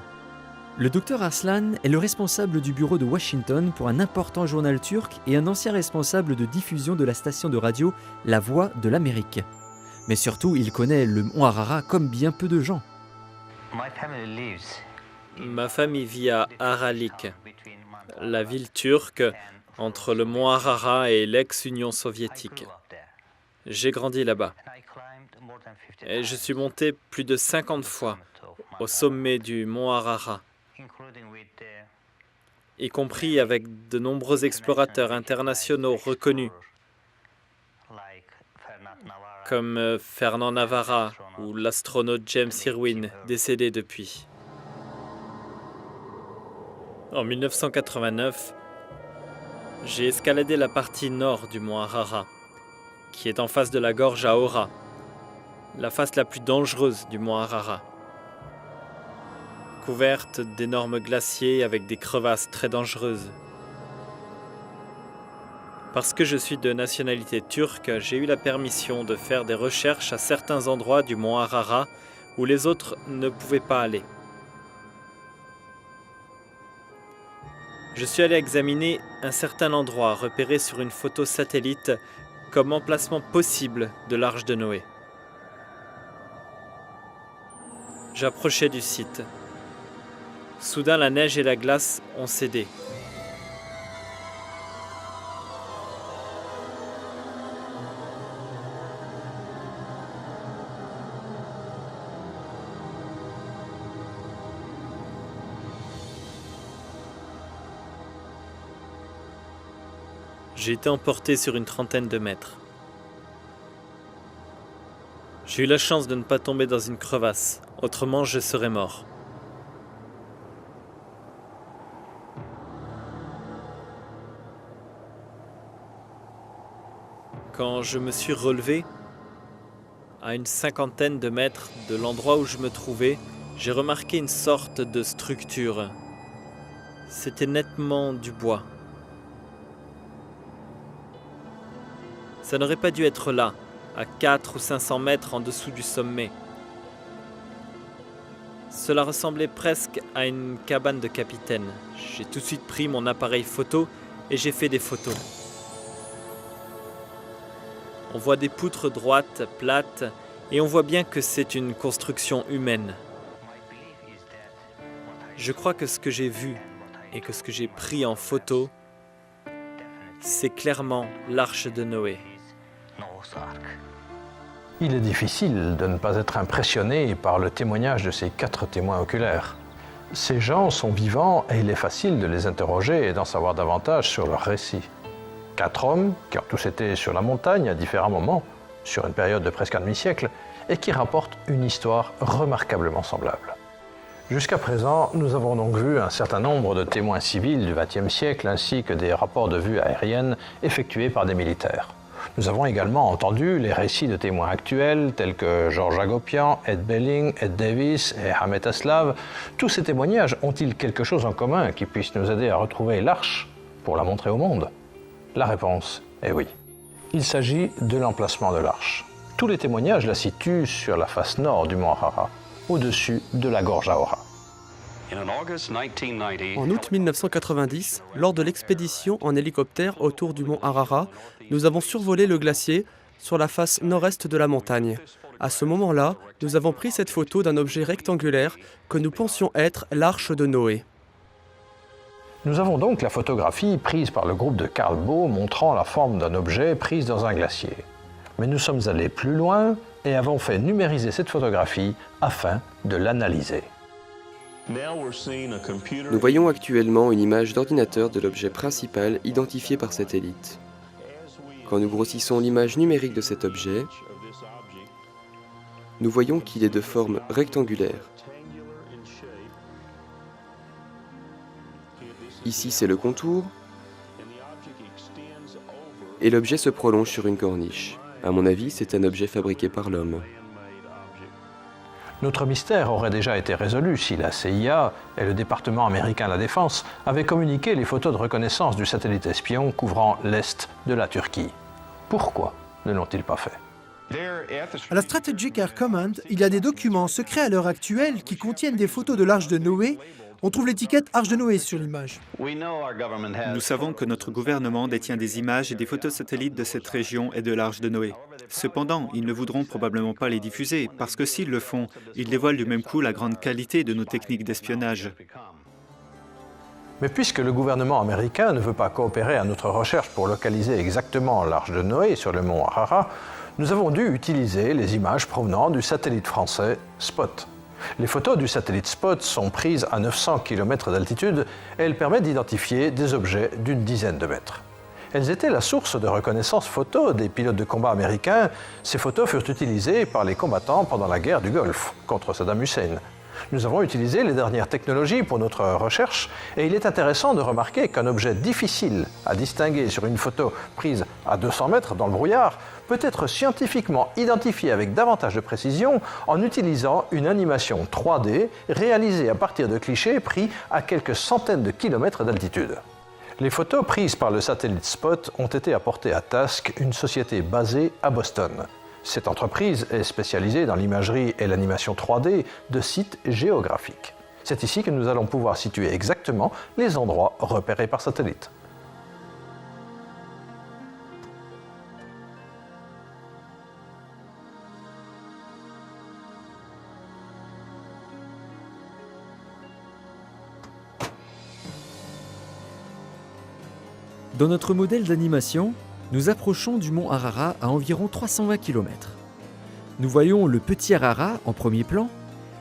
Le docteur Arslan est le responsable du bureau de Washington pour un important journal turc et un ancien responsable de diffusion de la station de radio La Voix de l'Amérique. Mais surtout, il connaît le mont Ararat comme bien peu de gens.
Ma famille vit à Aralik, la ville turque entre le mont Ararat et l'ex-Union soviétique. J'ai grandi là-bas. Et je suis monté plus de 50 fois au sommet du mont Ararat, y compris avec de nombreux explorateurs internationaux reconnus, comme Fernand Navarra ou l'astronaute James Irwin, décédé depuis. En 1989, j'ai escaladé la partie nord du mont Ararat, qui est en face de la gorge à Ora, la face la plus dangereuse du mont Ararat, couverte d'énormes glaciers avec des crevasses très dangereuses. Parce que je suis de nationalité turque, j'ai eu la permission de faire des recherches à certains endroits du mont Ararat où les autres ne pouvaient pas aller. Je suis allé examiner un certain endroit repéré sur une photo satellite comme emplacement possible de l'Arche de Noé. J'approchais du site. Soudain, la neige et la glace ont cédé. J'ai été emporté sur une trentaine de mètres. J'ai eu la chance de ne pas tomber dans une crevasse, autrement je serais mort. Quand je me suis relevé, à une 50aine de mètres de l'endroit où je me trouvais, j'ai remarqué une sorte de structure. C'était nettement du bois. Ça n'aurait pas dû être là, à 400 ou 500 mètres en dessous du sommet. Cela ressemblait presque à une cabane de capitaine. J'ai tout de suite pris mon appareil photo et j'ai fait des photos. On voit des poutres droites, plates, et on voit bien que c'est une construction humaine. Je crois que ce que j'ai vu et que ce que j'ai pris en photo, c'est clairement l'Arche de Noé.
Il est difficile de ne pas être impressionné par le témoignage de ces 4 témoins oculaires. Ces gens sont vivants et il est facile de les interroger et d'en savoir davantage sur leur récit. 4 hommes qui ont tous été sur la montagne à différents moments, sur une période de presque un demi-siècle, et qui rapportent une histoire remarquablement semblable. Jusqu'à présent, nous avons donc vu un certain nombre de témoins civils du XXe siècle ainsi que des rapports de vue aériennes effectués par des militaires. Nous avons également entendu les récits de témoins actuels tels que Georges Agopian, Ed Belling, Ed Davis et Ahmet Aslav. Tous ces témoignages ont-ils quelque chose en commun qui puisse nous aider à retrouver l'Arche pour la montrer au monde? La réponse est oui. Il s'agit de l'emplacement de l'Arche. Tous les témoignages la situent sur la face nord du mont Ararat, au-dessus de la gorge à Ora.
En août 1990, lors de l'expédition en hélicoptère autour du mont Ararat, nous avons survolé le glacier sur la face nord-est de la montagne. À ce moment-là, nous avons pris cette photo d'un objet rectangulaire que nous pensions être l'arche de Noé.
Nous avons donc la photographie prise par le groupe de Carl Baugh montrant la forme d'un objet prise dans un glacier. Mais nous sommes allés plus loin et avons fait numériser cette photographie afin de l'analyser.
Nous voyons actuellement une image d'ordinateur de l'objet principal identifié par satellite. Quand nous grossissons l'image numérique de cet objet, nous voyons qu'il est de forme rectangulaire. Ici, c'est le contour, et l'objet se prolonge sur une corniche. À mon avis, c'est un objet fabriqué par l'homme.
Notre mystère aurait déjà été résolu si la CIA et le département américain de la Défense avaient communiqué les photos de reconnaissance du satellite espion couvrant l'est de la Turquie. Pourquoi ne l'ont-ils pas fait ?
À la Strategic Air Command, il y a des documents secrets à l'heure actuelle qui contiennent des photos de l'Arche de Noé. On trouve l'étiquette Arche de Noé sur l'image.
Nous savons que notre gouvernement détient des images et des photos satellites de cette région et de l'Arche de Noé. Cependant, ils ne voudront probablement pas les diffuser, parce que s'ils le font, ils dévoilent du même coup la grande qualité de nos techniques d'espionnage.
Mais puisque le gouvernement américain ne veut pas coopérer à notre recherche pour localiser exactement l'Arche de Noé sur le mont Ararat, nous avons dû utiliser les images provenant du satellite français Spot. Les photos du satellite Spot sont prises à 900 km d'altitude et elles permettent d'identifier des objets d'une dizaine de mètres. Elles étaient la source de reconnaissance photo des pilotes de combat américains. Ces photos furent utilisées par les combattants pendant la guerre du Golfe contre Saddam Hussein. Nous avons utilisé les dernières technologies pour notre recherche et il est intéressant de remarquer qu'un objet difficile à distinguer sur une photo prise à 200 mètres dans le brouillard peut être scientifiquement identifié avec davantage de précision en utilisant une animation 3D réalisée à partir de clichés pris à quelques centaines de kilomètres d'altitude. Les photos prises par le satellite Spot ont été apportées à Task, une société basée à Boston. Cette entreprise est spécialisée dans l'imagerie et l'animation 3D de sites géographiques. C'est ici que nous allons pouvoir situer exactement les endroits repérés par satellite.
Dans notre modèle d'animation, nous approchons du mont Ararat à environ 320 km. Nous voyons le petit Ararat en premier plan,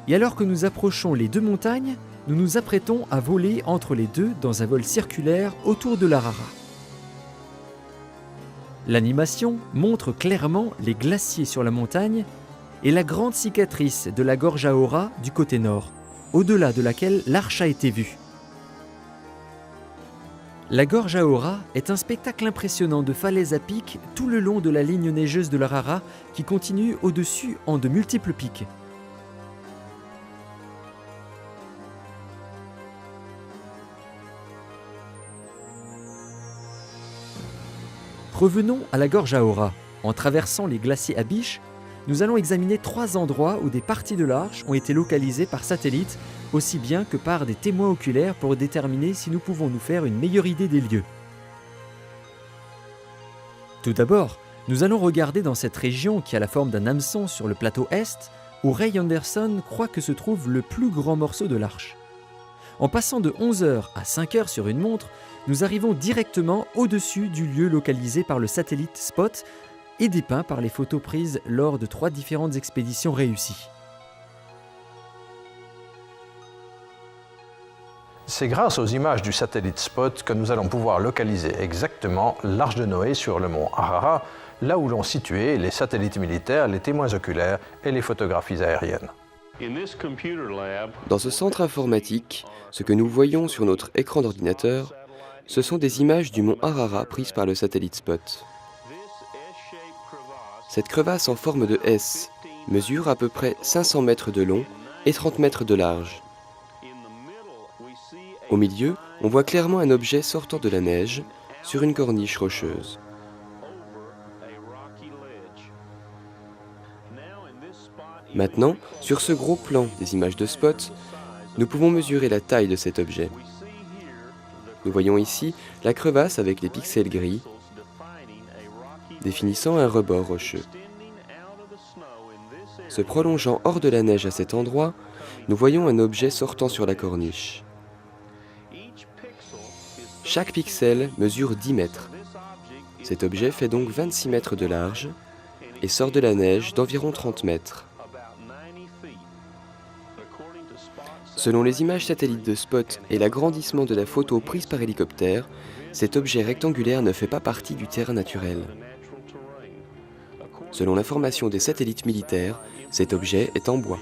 et alors que nous approchons les deux montagnes, nous nous apprêtons à voler entre les deux dans un vol circulaire autour de l'Ararat. L'animation montre clairement les glaciers sur la montagne et la grande cicatrice de la gorge Aora du côté nord, au-delà de laquelle l'arche a été vue. La gorge Aora est un spectacle impressionnant de falaises à pic tout le long de la ligne neigeuse de l'Ararat qui continue au-dessus en de multiples pics. Revenons à la gorge Aora. En traversant les glaciers Abish, nous allons examiner 3 endroits où des parties de l'arche ont été localisées par satellite, aussi bien que par des témoins oculaires pour déterminer si nous pouvons nous faire une meilleure idée des lieux. Tout d'abord, nous allons regarder dans cette région qui a la forme d'un hameçon sur le plateau est, où Ray Anderson croit que se trouve le plus grand morceau de l'arche. En passant de 11h à 5h sur une montre, nous arrivons directement au-dessus du lieu localisé par le satellite Spot et dépeint par les photos prises lors de 3 différentes expéditions réussies.
C'est grâce aux images du satellite Spot que nous allons pouvoir localiser exactement l'Arche de Noé sur le mont Ararat, là où l'ont situé les satellites militaires, les témoins oculaires et les photographies aériennes.
Dans ce centre informatique, ce que nous voyons sur notre écran d'ordinateur, ce sont des images du mont Ararat prises par le satellite Spot. Cette crevasse en forme de S mesure à peu près 500 mètres de long et 30 mètres de large. Au milieu, on voit clairement un objet sortant de la neige sur une corniche rocheuse. Maintenant, sur ce gros plan des images de Spot, Nous pouvons mesurer la taille de cet objet. Nous voyons ici la crevasse avec les pixels gris, définissant un rebord rocheux. Se prolongeant hors de la neige à cet endroit, nous voyons un objet sortant sur la corniche. Chaque pixel mesure 10 mètres. Cet objet fait donc 26 mètres de large et sort de la neige d'environ 30 mètres. Selon les images satellites de Spot et l'agrandissement de la photo prise par hélicoptère, cet objet rectangulaire ne fait pas partie du terrain naturel. Selon l'information des satellites militaires, cet objet est en bois.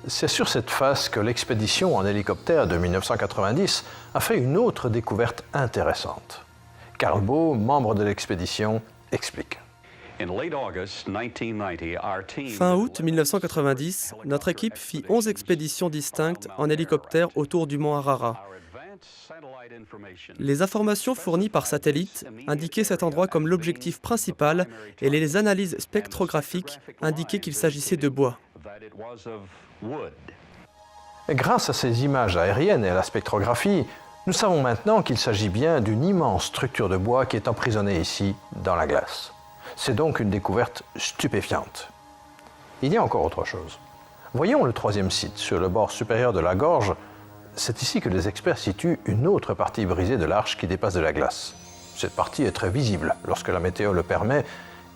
C'est sur cette face que l'expédition en hélicoptère de 1990 a fait une autre découverte intéressante. Carl Beau, membre de l'expédition, explique.
Fin août 1990, notre équipe fit 11 expéditions distinctes en hélicoptère autour du mont Ararat. Les informations fournies par satellite indiquaient cet endroit comme l'objectif principal et les analyses spectrographiques indiquaient qu'il s'agissait de bois.
Grâce à ces images aériennes et à la spectrographie, nous savons maintenant qu'il s'agit bien d'une immense structure de bois qui est emprisonnée ici, dans la glace. C'est donc une découverte stupéfiante. Il y a encore autre chose. Voyons le troisième site, sur le bord supérieur de la gorge. C'est ici que les experts situent une autre partie brisée de l'arche qui dépasse de la glace. Cette partie est très visible lorsque la météo le permet,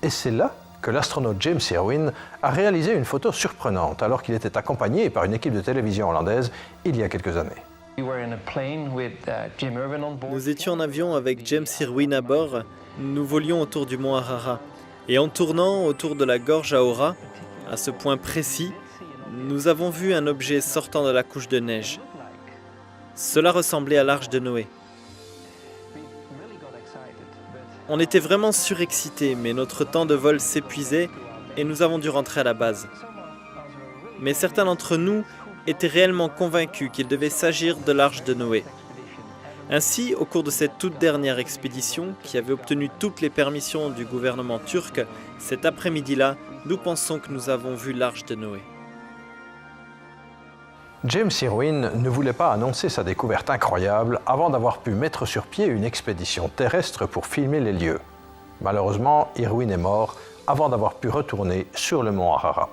et c'est là que l'astronaute James Irwin a réalisé une photo surprenante alors qu'il était accompagné par une équipe de télévision hollandaise il y a quelques années.
Nous étions en avion avec James Irwin à bord. Nous volions autour du mont Ararat. Et en tournant autour de la gorge Aora, à ce point précis, nous avons vu un objet sortant de la couche de neige. Cela ressemblait à l'arche de Noé. On était vraiment surexcités, mais notre temps de vol s'épuisait et nous avons dû rentrer à la base. Mais certains d'entre nous étaient réellement convaincus qu'il devait s'agir de l'arche de Noé. Ainsi, au cours de cette toute dernière expédition, qui avait obtenu toutes les permissions du gouvernement turc, cet après-midi-là, nous pensons que nous avons vu l'arche de Noé.
James Irwin ne voulait pas annoncer sa découverte incroyable avant d'avoir pu mettre sur pied une expédition terrestre pour filmer les lieux. Malheureusement, Irwin est mort avant d'avoir pu retourner sur le mont Ararat.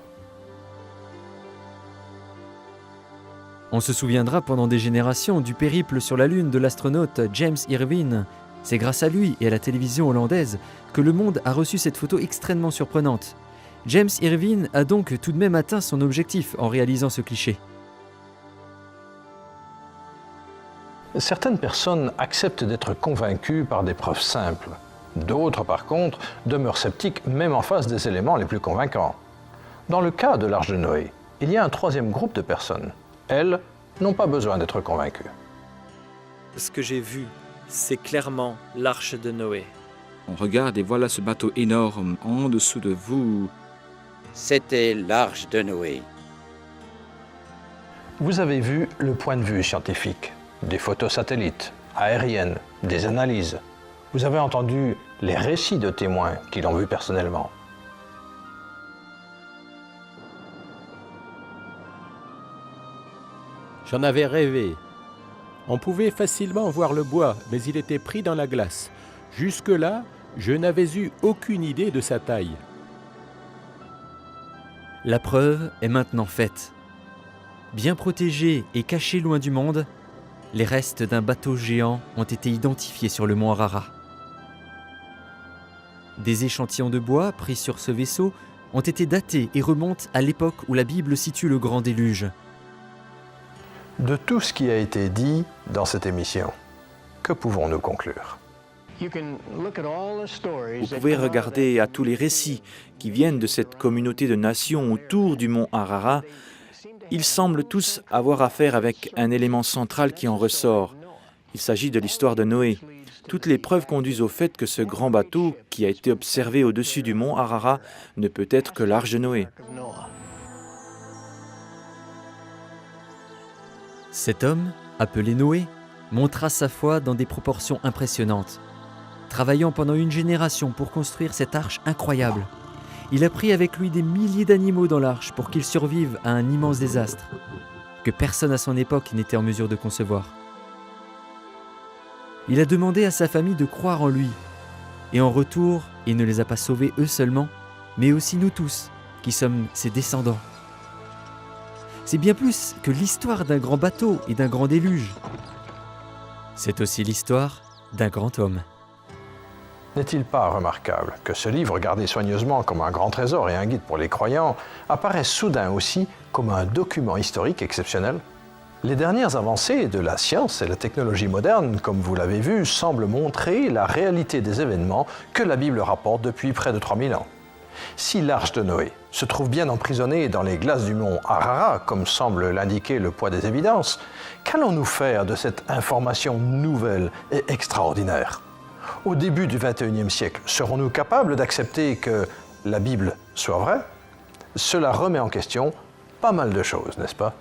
On se souviendra pendant des générations du périple sur la Lune de l'astronaute James Irwin. C'est grâce à lui et à la télévision hollandaise que le monde a reçu cette photo extrêmement surprenante. James Irwin a donc tout de même atteint son objectif en réalisant ce cliché.
Certaines personnes acceptent d'être convaincues par des preuves simples. D'autres, par contre, demeurent sceptiques même en face des éléments les plus convaincants. Dans le cas de l'arche de Noé, il y a un troisième groupe de personnes. Elles n'ont pas besoin d'être convaincues.
Ce que j'ai vu, c'est clairement l'arche de Noé.
On regarde et voilà ce bateau énorme en dessous de vous.
C'était l'arche de Noé.
Vous avez vu le point de vue scientifique, des photos satellites, aériennes, des analyses. Vous avez entendu les récits de témoins qui l'ont vu personnellement.
J'en avais rêvé. On pouvait facilement voir le bois, mais il était pris dans la glace. Jusque-là, je n'avais eu aucune idée de sa taille.
La preuve est maintenant faite. Bien protégés et cachés loin du monde, les restes d'un bateau géant ont été identifiés sur le mont Ararat. Des échantillons de bois pris sur ce vaisseau ont été datés et remontent à l'époque où la Bible situe le grand déluge.
De tout ce qui a été dit dans cette émission, que pouvons-nous conclure ?
Vous pouvez regarder à tous les récits qui viennent de cette communauté de nations autour du mont Ararat. Ils semblent tous avoir affaire avec un élément central qui en ressort. Il s'agit de l'histoire de Noé. Toutes les preuves conduisent au fait que ce grand bateau, qui a été observé au-dessus du mont Ararat, ne peut être que l'arche de Noé.
Cet homme, appelé Noé, montra sa foi dans des proportions impressionnantes. Travaillant pendant une génération pour construire cette arche incroyable, il a pris avec lui des milliers d'animaux dans l'arche pour qu'ils survivent à un immense désastre. que personne à son époque n'était en mesure de concevoir. Il a demandé à sa famille de croire en lui, et en retour, il ne les a pas sauvés eux seulement, mais aussi nous tous, qui sommes ses descendants. C'est bien plus que l'histoire d'un grand bateau et d'un grand déluge. C'est aussi l'histoire d'un grand homme.
N'est-il pas remarquable que ce livre, gardé soigneusement comme un grand trésor et un guide pour les croyants, apparaisse soudain aussi comme un document historique exceptionnel? Les dernières avancées de la science et la technologie moderne, comme vous l'avez vu, semblent montrer la réalité des événements que la Bible rapporte depuis près de 3000 ans. Si l'arche de Noé se trouve bien emprisonnée dans les glaces du mont Ararat, comme semble l'indiquer le poids des évidences, qu'allons-nous faire de cette information nouvelle et extraordinaire? Au début du XXIe siècle, serons-nous capables d'accepter que la Bible soit vraie? Cela remet en question pas mal de choses, n'est-ce pas?